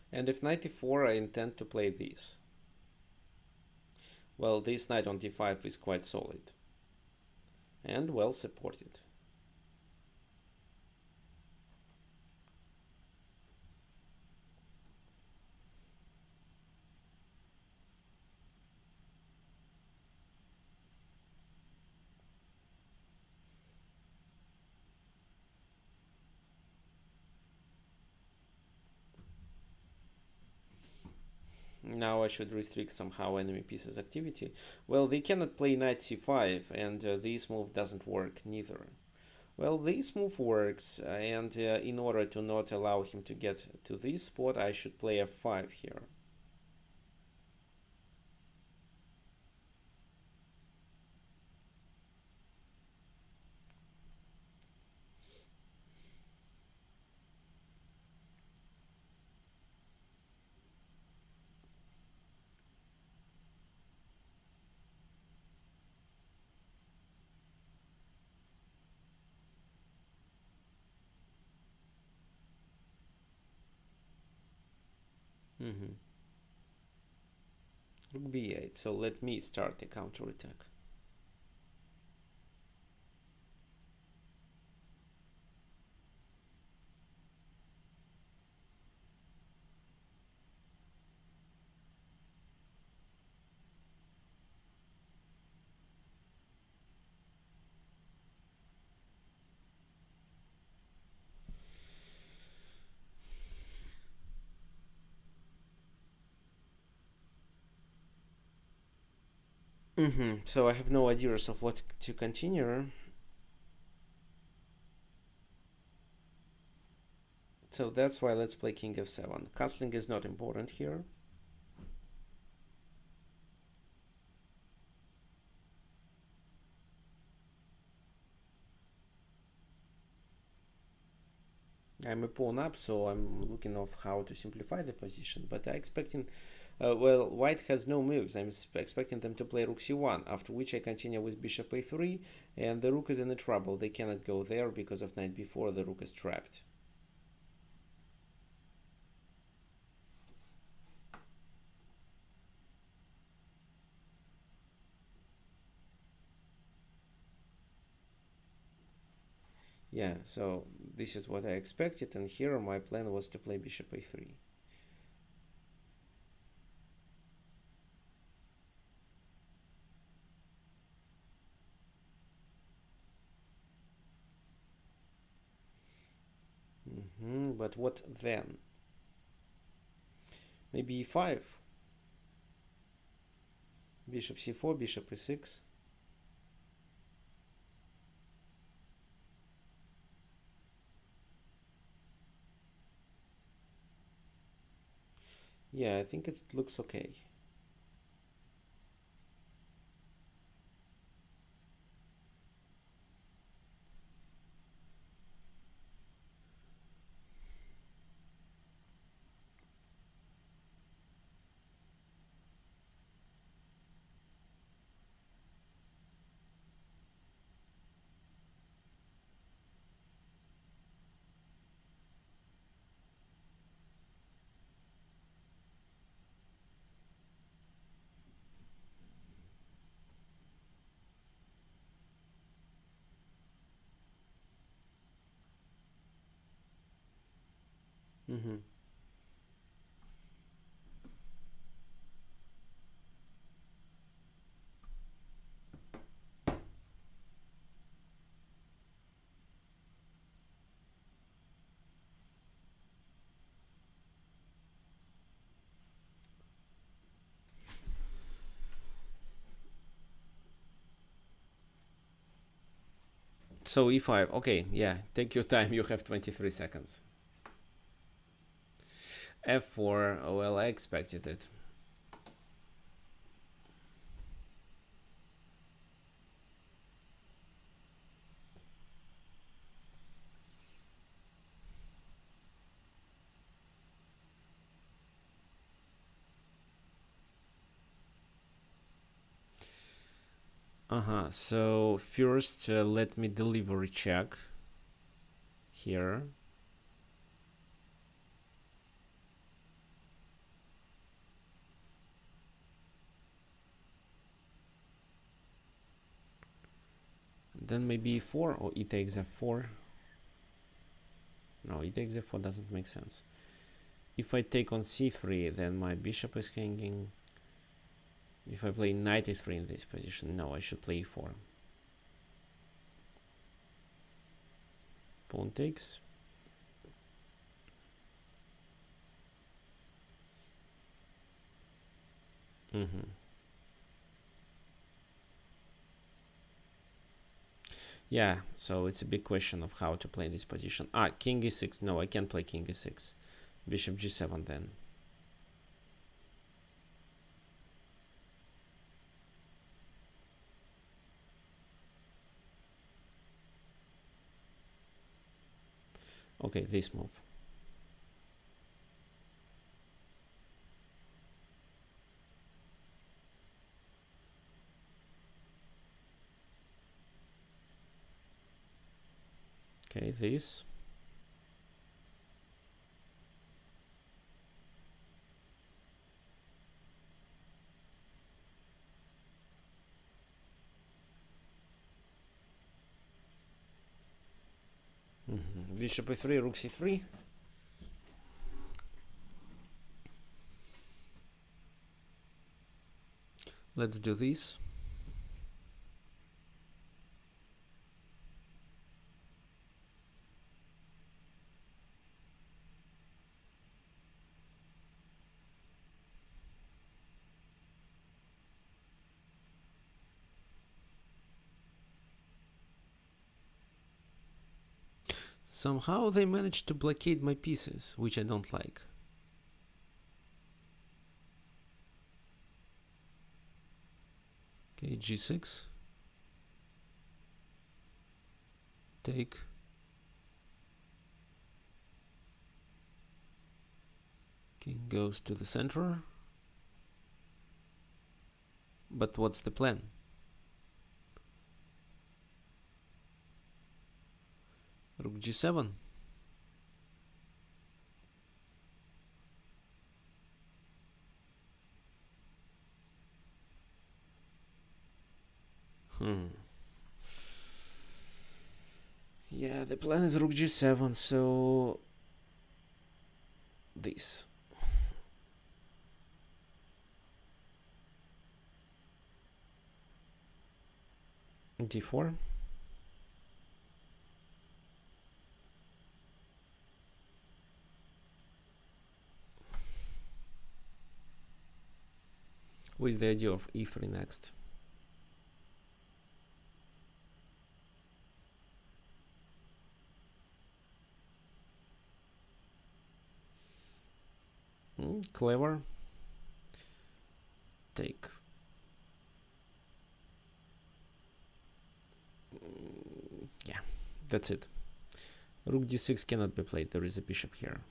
And if knight e4, I intend to play this. Well, this knight on d5 is quite solid and well supported. Now I should restrict somehow enemy pieces activity. Well, they cannot play knight c5, and this move doesn't work neither. Well, this move works, and in order to not allow him to get to this spot, I should play f5 here. Mm-hmm. Rook b8, so let me start the counterattack. Mm-hmm. So I have no ideas of what to continue. So that's why let's play king f7. Castling is not important here. I'm a pawn up, so I'm looking of how to simplify the position. But I expecting, well, white has no moves. I'm expecting them to play rook c1, after which I continue with bishop a3, and the rook is in trouble. They cannot go there because of knight b4. The rook is trapped. Yeah, so this is what I expected, and here my plan was to play bishop a3. But what then? Maybe e5. Bishop c4, bishop e6. Yeah, I think it looks okay. Mm-hmm. So e5. Okay, yeah. Take your time. You have 23 seconds. f4. Oh, well, I expected it. So first, let me deliver a check here. Then maybe e4 or e takes f4. No, e takes f4 doesn't make sense. If I take on c3, then my bishop is hanging. If I play knight e3 in this position, no, I should play e4. Pawn takes. Yeah, so it's a big question of how to play this position. King e6. No, I can't play king e6. Bishop g7 then. Okay, this move. Okay, this. Bishop e3, rook c3. Let's do this. Somehow they managed to blockade my pieces, which I don't like. Okay, g6. Take. King goes to the center. But what's the plan? Rook g7. Yeah, the plan is rook g7, so this. d4. With the idea of e3 next. Clever. Take. Yeah, that's it. Rook d6 cannot be played. There is a bishop here.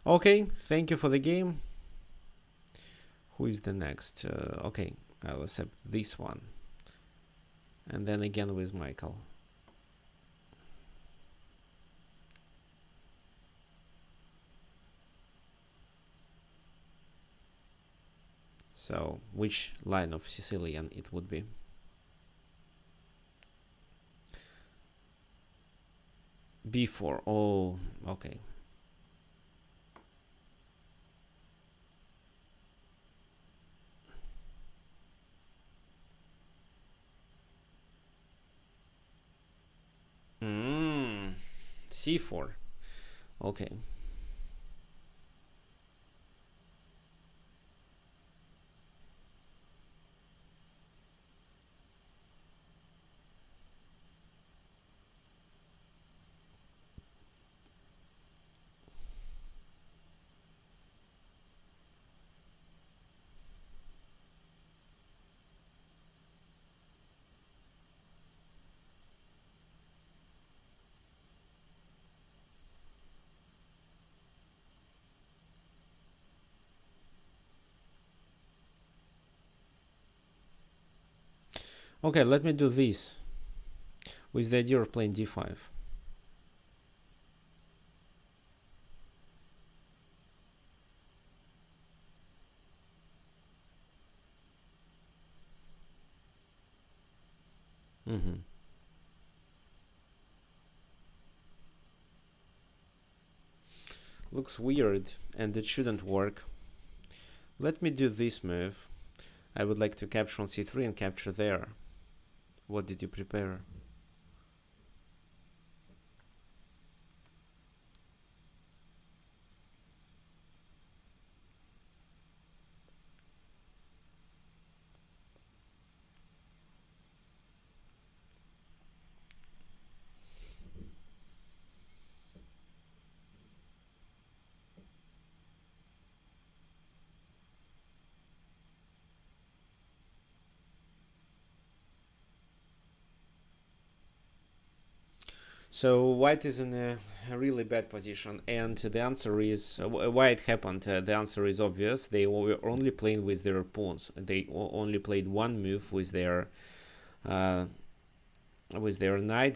Okay, thank you for the game. Who is the next? Okay, I'll accept this one. And then again with Michael. So, which line of Sicilian it would be? b4. Oh, okay. C4. Okay. Okay, let me do this with the idea of playing d5. Looks weird, and it shouldn't work. Let me do this move. I would like to capture on c3 and capture there. What did you prepare? So white is in a really bad position, and the answer is why it happened. The answer is obvious. They were only playing with their pawns. They only played one move with their knight,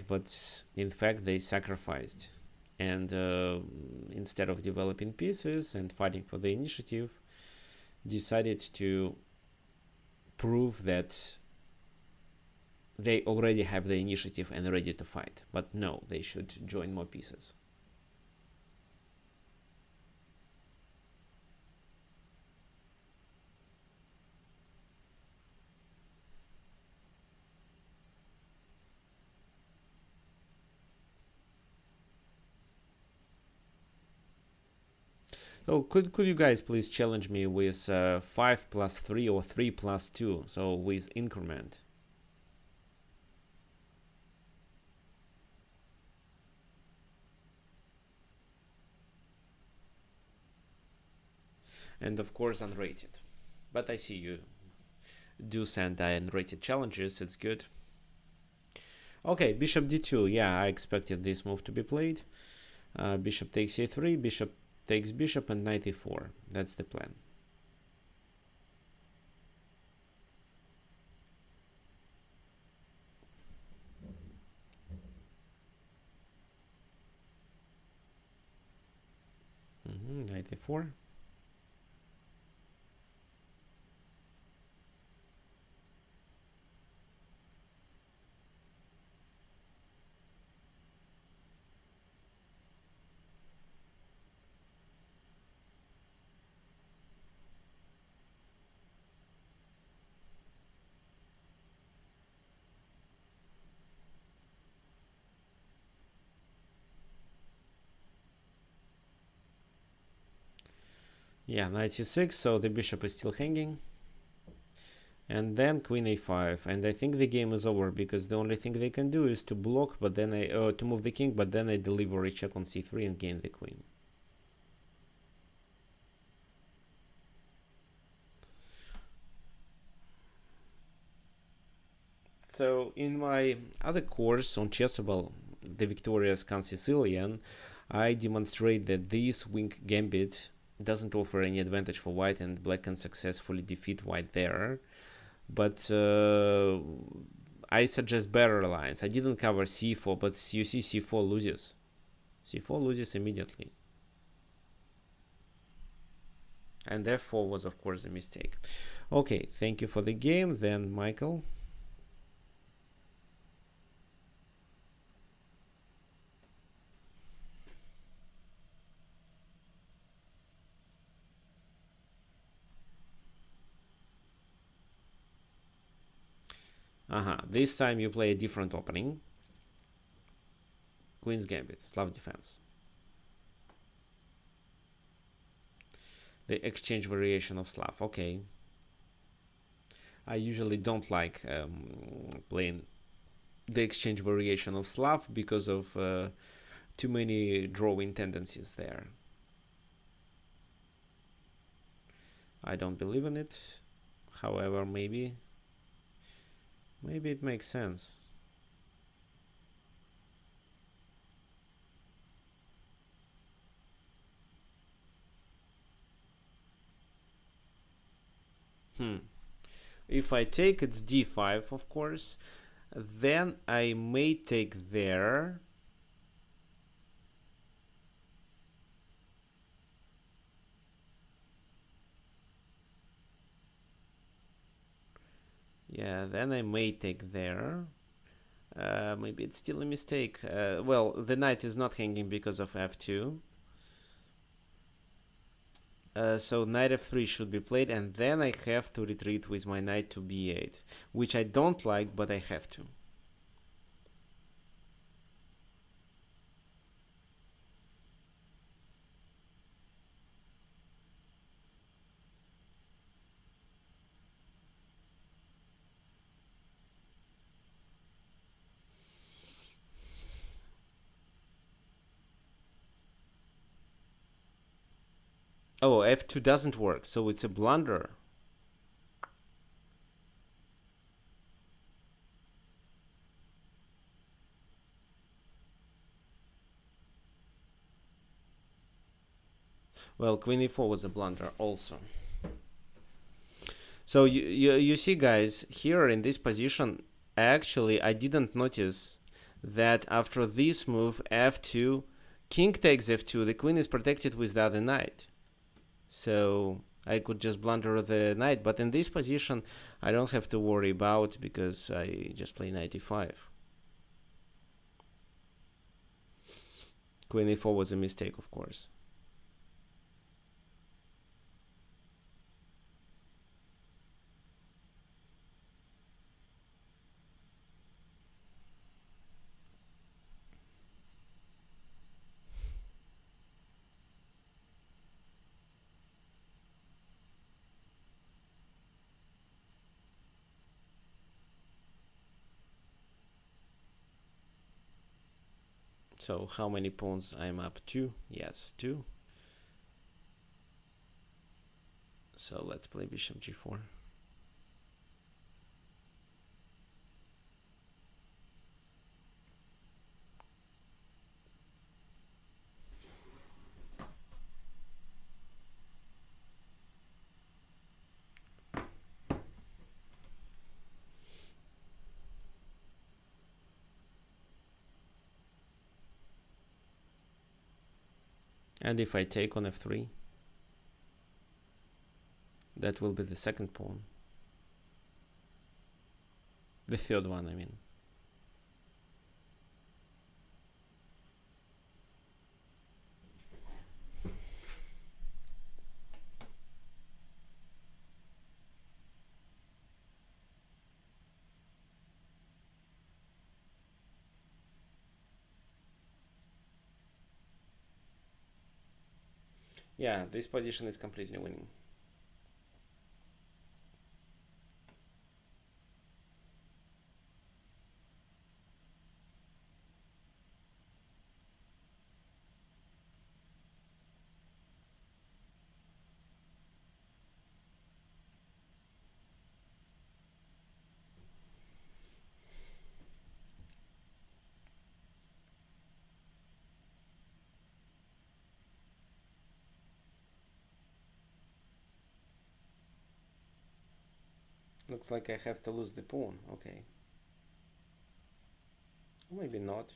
but in fact they sacrificed. And instead of developing pieces and fighting for the initiative, decided to prove that they already have the initiative and ready to fight. But no, they should join more pieces. So could you guys please challenge me with 5 plus 3 or 3 plus 2, so with increment? And of course unrated. But I see you do send unrated challenges, it's good. Okay, bishop d2, yeah, I expected this move to be played. Bishop takes c3, bishop takes bishop, and knight e4. That's the plan. Knight e4. Yeah, knight c6, so the bishop is still hanging. And then queen a5, and I think the game is over because the only thing they can do is to block, but then to move the king, but then I deliver a check on c3 and gain the queen. So in my other course on Chessable, the Victorious Can Sicilian, I demonstrate that this wing gambit doesn't offer any advantage for white, and black can successfully defeat white there. But I suggest better lines. I didn't cover c4, but you see c4 loses. c4 loses immediately. And f4 was of course a mistake. Okay, thank you for the game. Then Michael. This time you play a different opening. Queen's Gambit, Slav defense. The exchange variation of Slav. Okay. I usually don't like playing the exchange variation of Slav because of too many drawing tendencies there. I don't believe in it. However, maybe it makes sense. If I take, it's d5, of course. Then I may take there. Yeah, then I may take there. Maybe it's still a mistake. Well, the knight is not hanging because of f2. So knight f3 should be played, and then I have to retreat with my knight to b8, which I don't like, but I have to. Oh, f2 doesn't work, so it's a blunder. Well, queen e4 was a blunder also. So you see, guys, here in this position, actually I didn't notice that after this move f2, king takes f2, the queen is protected with the other knight. So I could just blunder the knight, but in this position I don't have to worry about because I just play knight e5. Queen e4 was a mistake, of course. So how many pawns I'm up? 2? Yes, 2. So let's play bishop g4. And if I take on f3, that will be the second pawn. The third one, I mean. Yeah, this position is completely winning. Looks like I have to lose the pawn. Okay. Maybe not.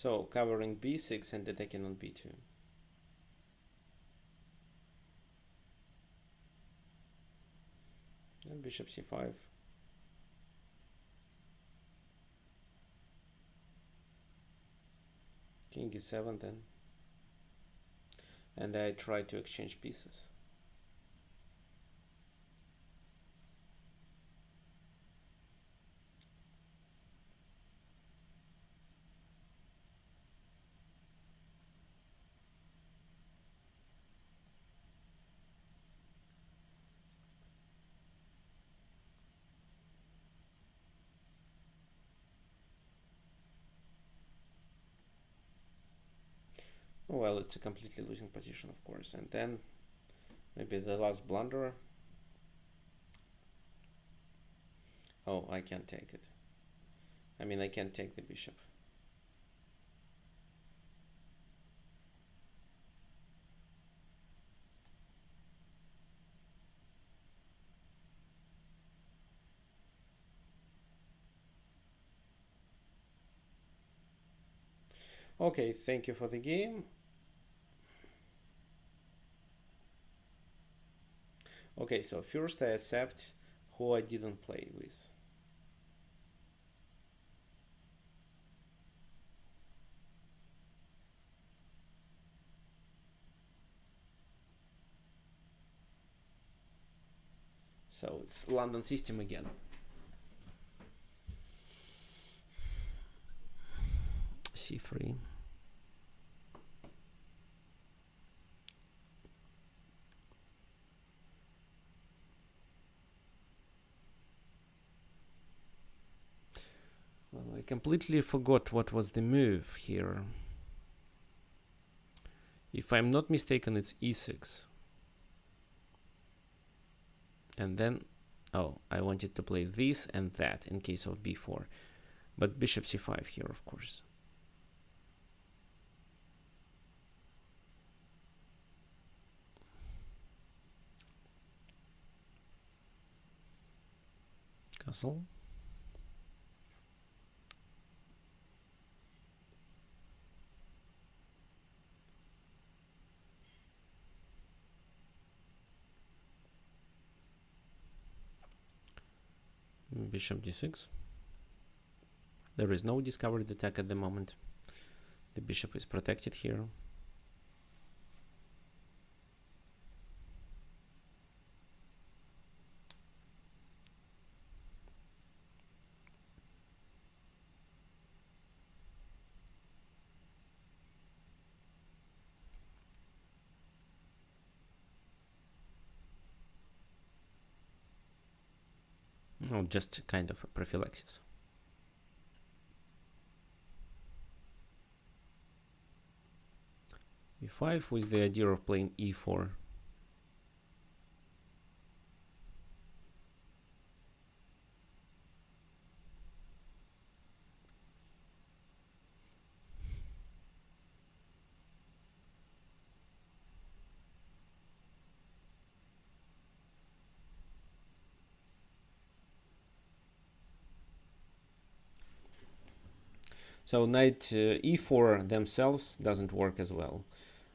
So covering b6 and attacking on b2. And bishop c5. King e7 then. And I try to exchange pieces. Well, it's a completely losing position, of course. And then maybe the last blunder. Oh, I can't take it. I mean, I can't take the bishop. Okay, thank you for the game. Okay, so first I accept who I didn't play with. So it's London system again. c3. Well, I completely forgot what was the move here. If I'm not mistaken, it's e6. And then, oh, I wanted to play this and that in case of b4. But bishop c5 here, of course. Castle. Bishop d6. There is no discovered attack at the moment. The bishop is protected here. No, just kind of a prophylaxis. e5 with the idea of playing e4. So knight e4 themselves doesn't work as well.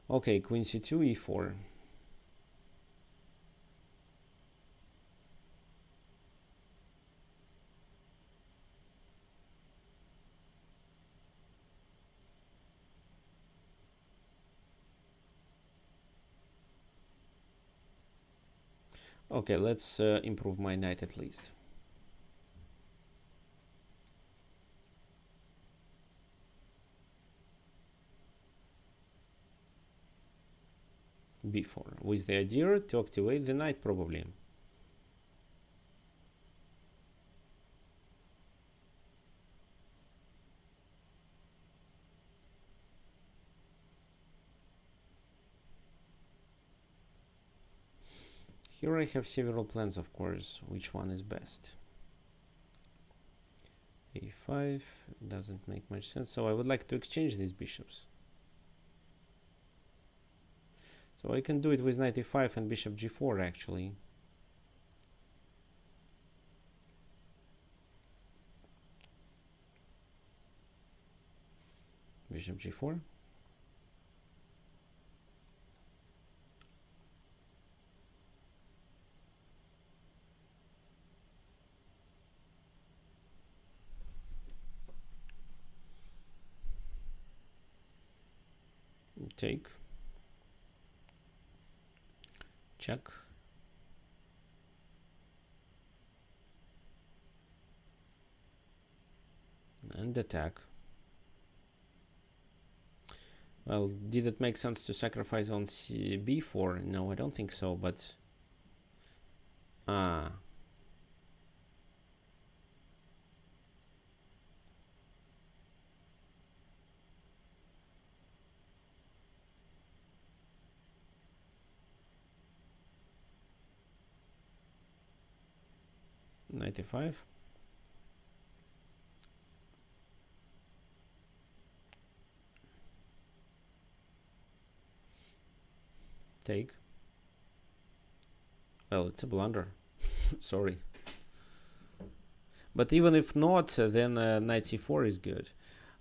Okay, queen c2, e4. Okay, let's improve my knight at least. b4 with the idea to activate the knight probably. Here I have several plans, of course. Which one is best? a5 doesn't make much sense, so I would like to exchange these bishops. So I can do it with knight e5 and bishop g4 actually. bishop g4. Take. Check. And attack. Well, did it make sense to sacrifice on b4? No, I don't think so, but... Ah. .95. Take. Well, it's a blunder. Sorry. But even if not, then knight c4 is good.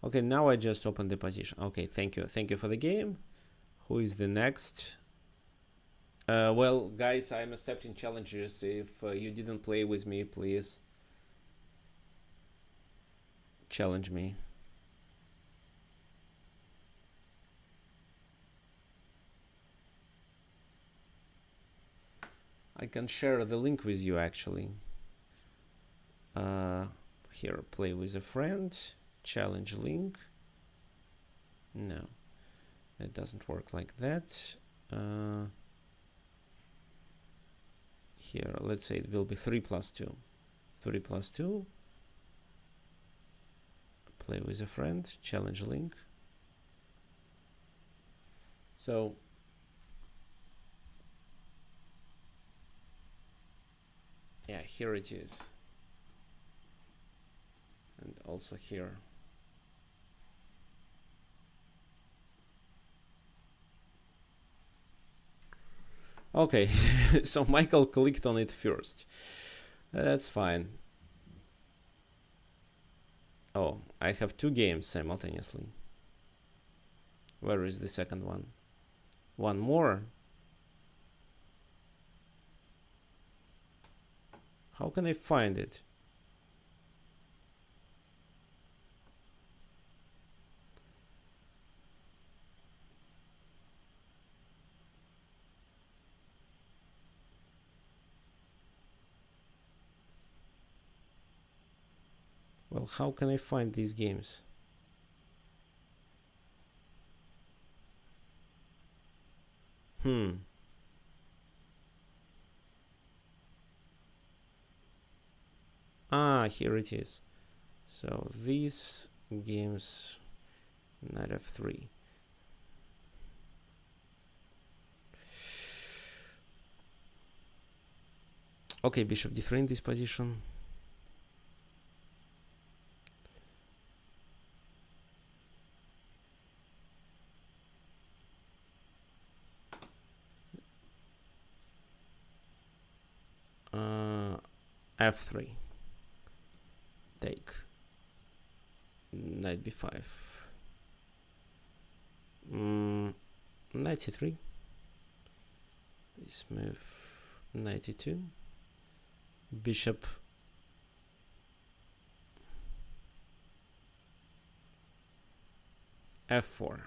Okay, now I just open the position. Okay, thank you. Thank you for the game. Who is the next? Well, guys, I'm accepting challenges. If you didn't play with me, please challenge me. I can share the link with you, actually. Here, play with a friend. Challenge link. No, it doesn't work like that. Here, let's say it will be 3 plus 2. 3 plus 2. Play with a friend. Challenge link. So, yeah, here it is. And also here. Okay, so Michael clicked on it first. That's fine. Oh, I have 2 games simultaneously. Where is the second one? One more? How can I find it? Well, how can I find these games? Ah, here it is. So these games, knight f3. Okay, bishop d3 in this position. F3. Take. Knight b5. Knight c3. This move. Knight e2. Bishop f4.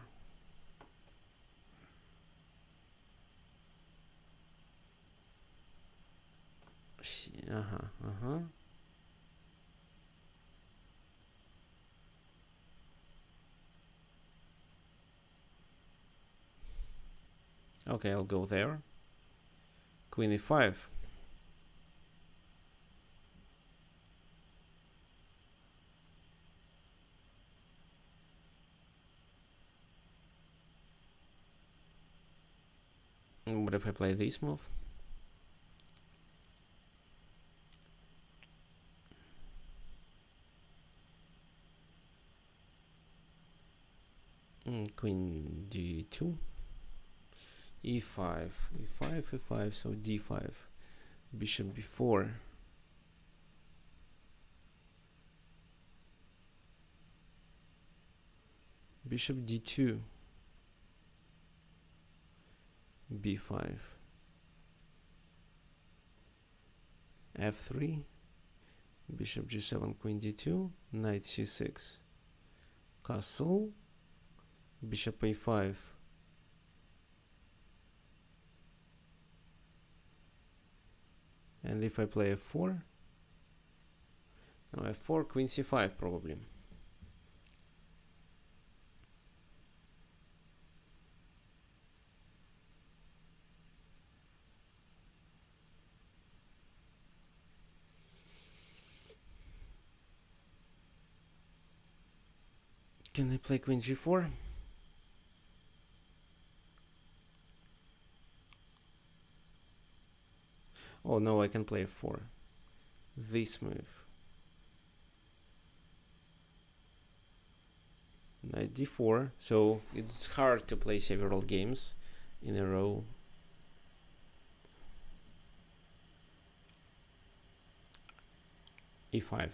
Okay, I'll go there. Queen e5. What if I play this move? Queen d2. e5, e5, e5, so d5. Bishop b4. Bishop d2, b5, f3, bishop g7, queen d2, knight c6, castle, bishop a5, and if I play f4, no, f4, queen c5 probably. Can I play queen g4? Oh no, I can play f4. This move. Knight d4. So it's hard to play several games in a row. e5.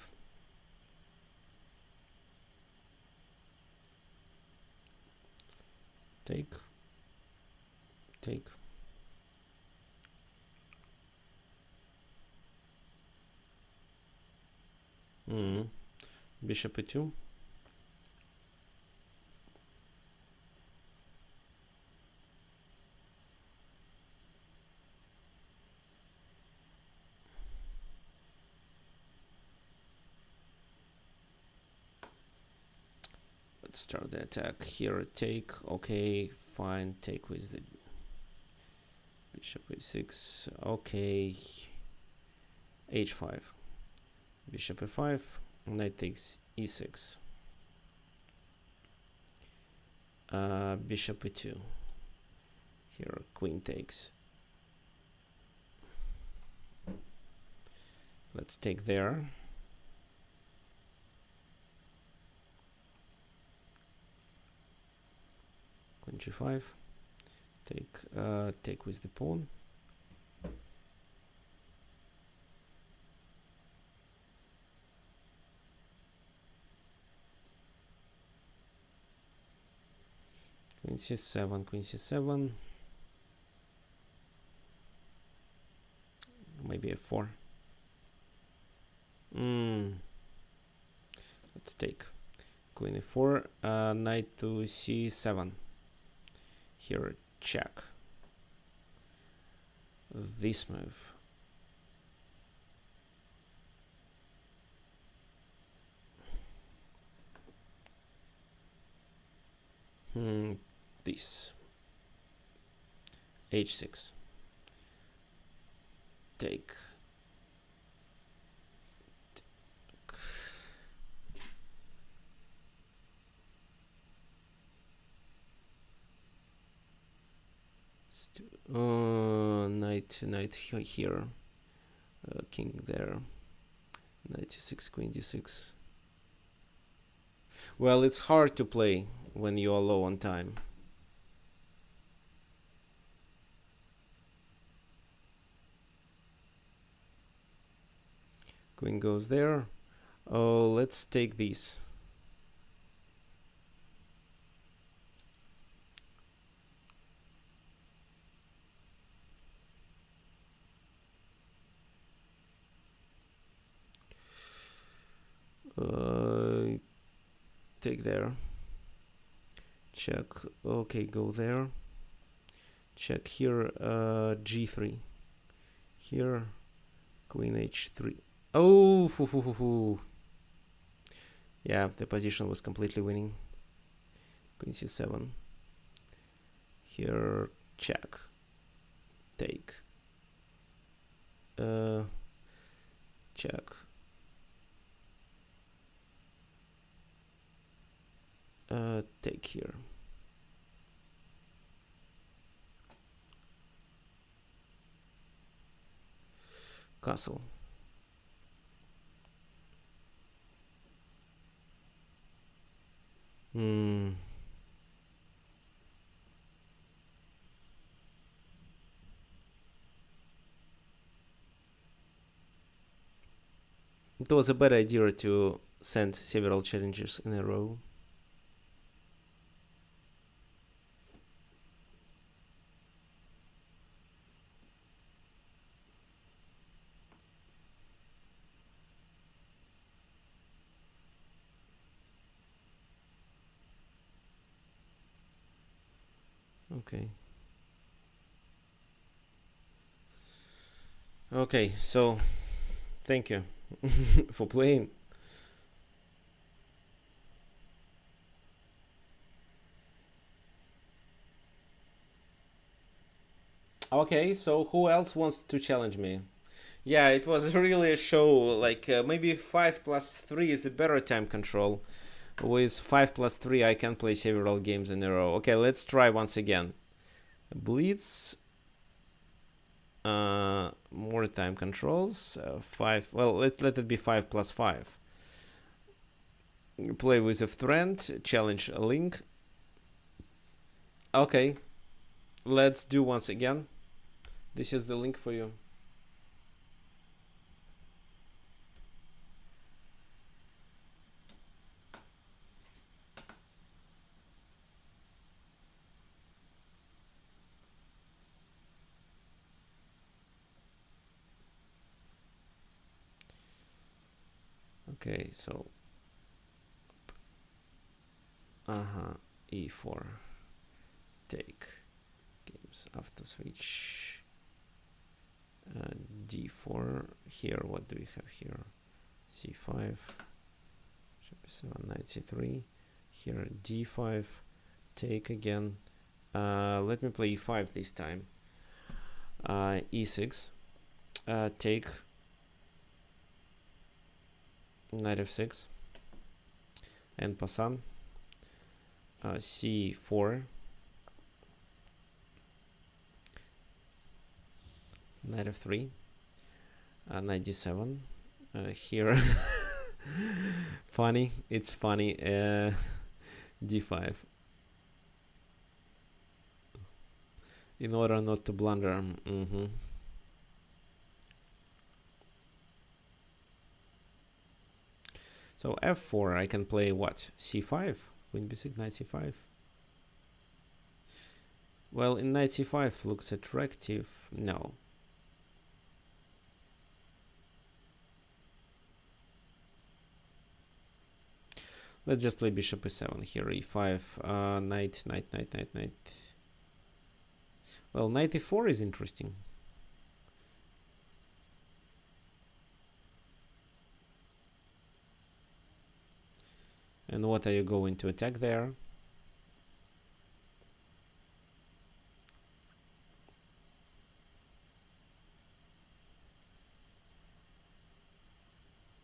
Take. Take. Bishop e2. Let's start the attack here. Take. Okay, fine. Take with the bishop a6. Okay. h5. Bishop e5. Knight takes e6. Bishop e2. Here, queen takes. Let's take there. Queen g5. Take with the pawn. Queen c7, queen c7. Maybe f4. Let's take queen e4, knight to c7. Here, check. This move. This. h6. Take. Knight here, king there, knight e6, queen d6. Well, it's hard to play when you are low on time. Queen goes there. Oh, let's take this. Take there. Check. Okay, go there. Check here. G3. Here. Queen h3. Oh, yeah, the position was completely winning. Queen c7. Here, check. Take. Check. Take here. Castle. It was a bad idea to send several challenges in a row. Okay. Okay, so thank you for playing. Okay, so who else wants to challenge me? Yeah, it was really a show. Like maybe 5+3 is a better time control. With 5+3, I can play several games in a row. Okay, let's try once again. Blitz. More time controls. 5. Well, let it be 5+5. Play with a friend. Challenge a link. Okay, let's do once again. This is the link for you. Okay, so e4, take, games after switch, d4. Here, what do we have here? c5, b7, knight c3. Here, d5, take again. Let me play e5 this time. e6, take, knight f6, and passant. c4, knight f3, knight d7. Here, funny, it's funny. d5. In order not to blunder. So f4, I can play what? c5, queen b6, knight c5. Well, in knight c5 looks attractive. No. Let's just play bishop e7 here. e5, knight. Well, knight e4 is interesting. And what are you going to attack there?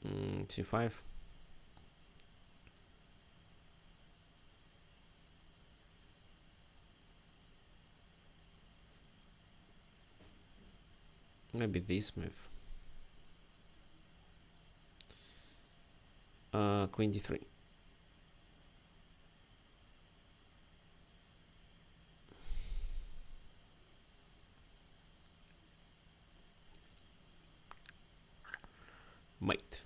c5. Maybe this move. Queen d3. Mate.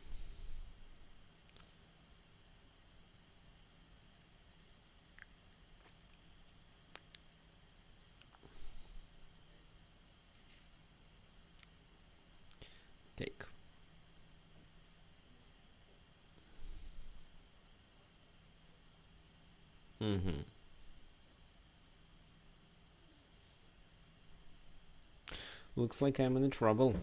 Take. Looks like I'm in trouble.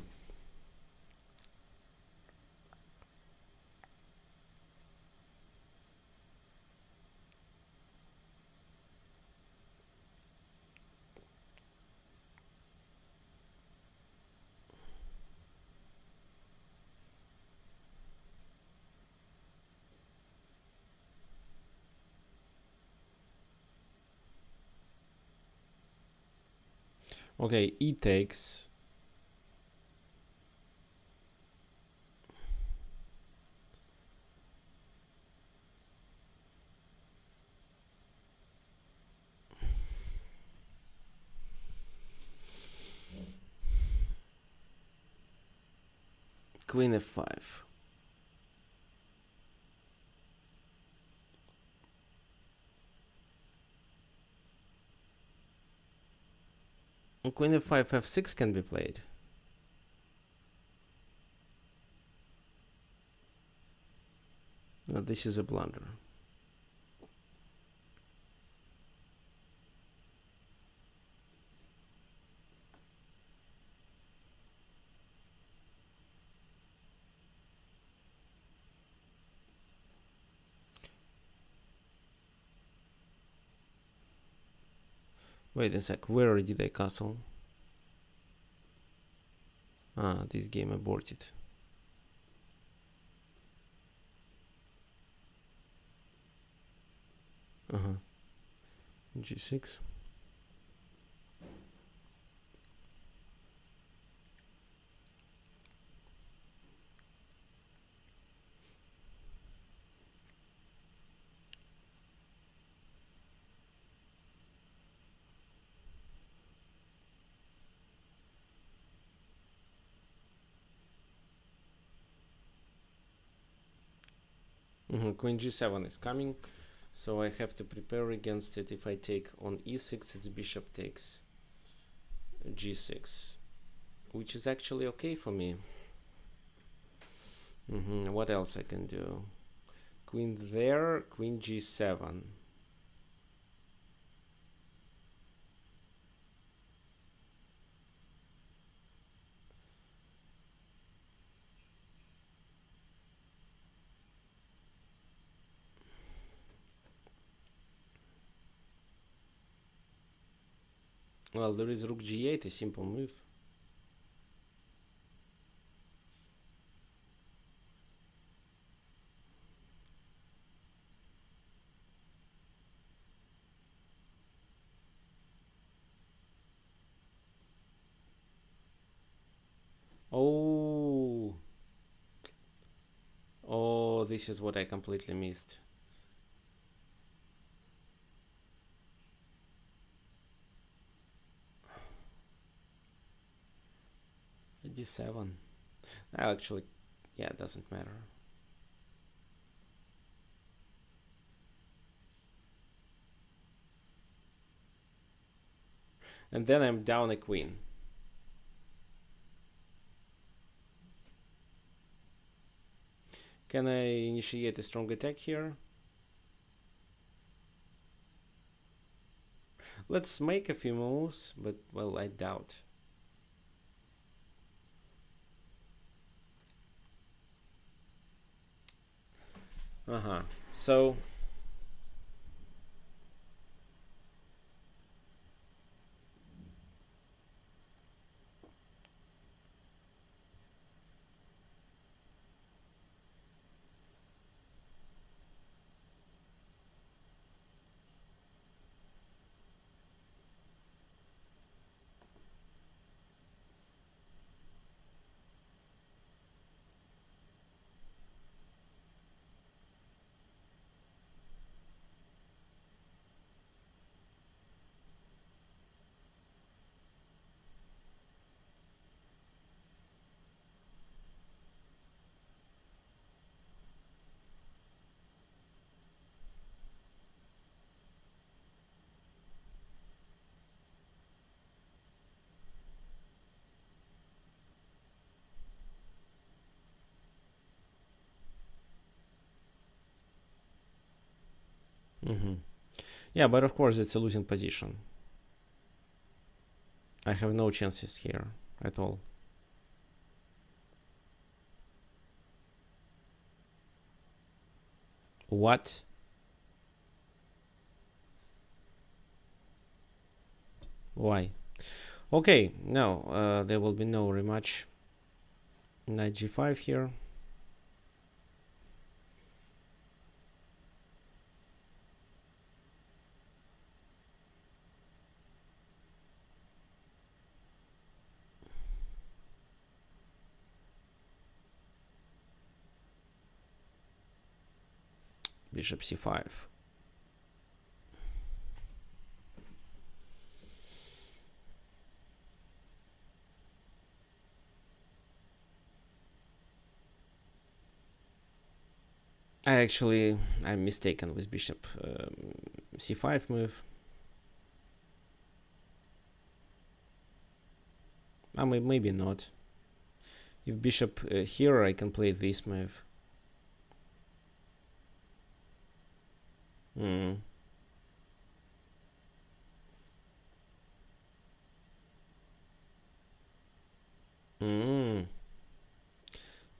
Okay, e takes. Queen f5. Queen f5, f6 can be played. No, this is a blunder. Wait a sec, where did I castle? Ah, this game aborted. G6. Queen G7 is coming, so I have to prepare against it. If I take on E6, it's bishop takes G6, which is actually okay for me. What else I can do? Queen there, Queen G7. Well, there is Rook G8, a simple move. Oh, this is what I completely missed. D7. Actually, yeah, it doesn't matter. And then I'm down a queen. Can I initiate a strong attack here? Let's make a few moves, but, well, I doubt. So yeah, but of course it's a losing position. I have no chances here at all. What? Why? Okay, no, there will be no rematch. Knight G5 here. Bishop C5. I'm mistaken with bishop C5 move. Maybe not. If bishop here, I can play this move.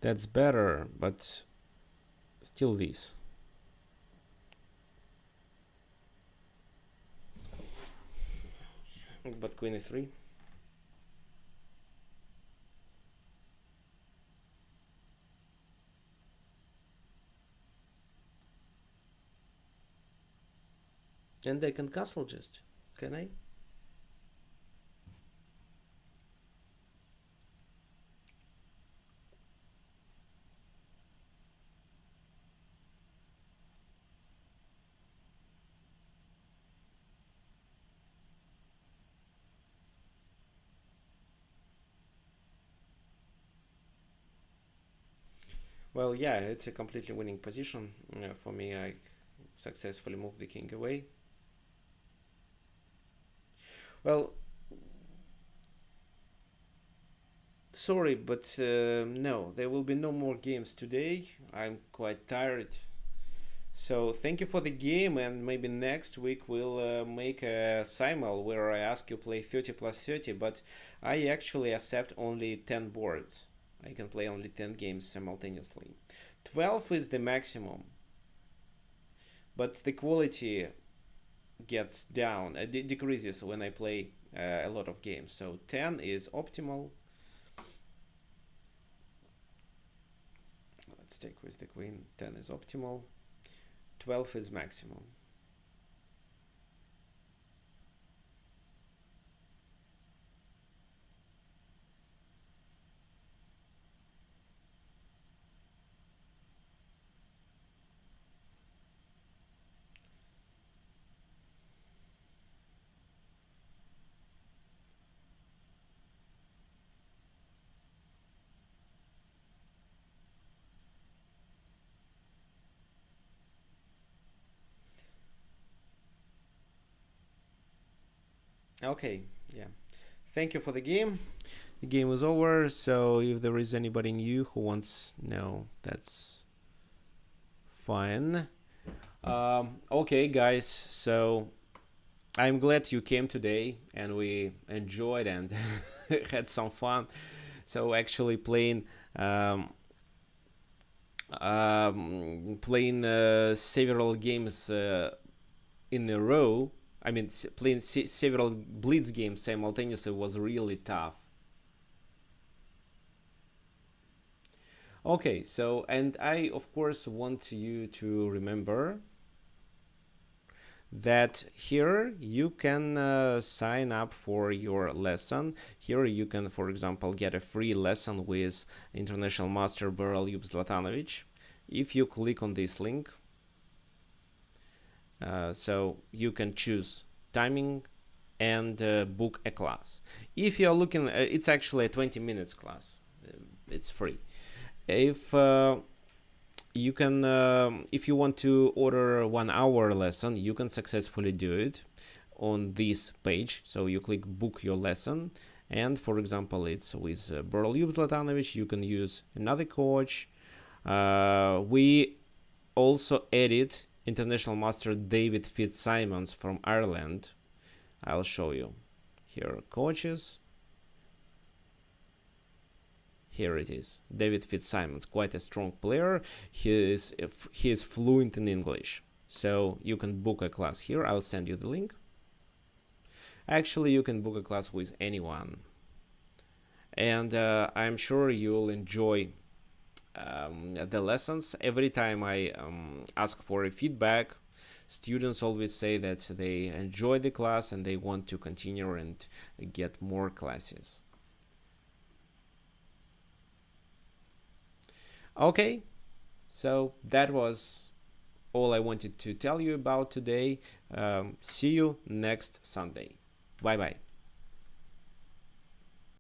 That's better, but still this. But queen e3. And I can castle just, can I? Well, yeah, it's a completely winning position. For me, I successfully moved the king away. Well, sorry, but no, there will be no more games today. I'm quite tired. So thank you for the game, and maybe next week we'll make a simul where I ask you play 30 plus 30, but I actually accept only 10 boards. I can play only 10 games simultaneously. 12 is the maximum, but the quality gets down, decreases when I play a lot of games. So 10 is optimal. Let's take with the queen. 10 is optimal. 12 is maximum. Okay, yeah. Thank you for the game. The game is over, so if there is anybody new who wants, no, that's fine. Okay, guys, so I'm glad you came today and we enjoyed and had some fun. So actually playing several games in a row. I mean, playing several Blitz games simultaneously was really tough. Okay, so, and I of course want you to remember that here you can sign up for your lesson. Here you can, for example, get a free lesson with International Master Lyub Zlatanovich. If you click on this link, so you can choose timing and book a class. If you're looking, it's actually a 20 minutes class. It's free. If you can, if you want to order a 1 hour lesson, you can successfully do it on this page. So you click book your lesson, and for example, it's with Lyub Zlatanovich. You can use another coach. We also added International Master David Fitzsimons from Ireland. I'll show you here coaches. Here it is, David Fitzsimons, quite a strong player. He is fluent in English, so you can book a class here. I'll send you the link. Actually, you can book a class with anyone, and I'm sure you'll enjoy the lessons. Every time I ask for a feedback, students always say that they enjoy the class and they want to continue and get more classes. Okay, so that was all I wanted to tell you about today. See you next Sunday. Bye bye.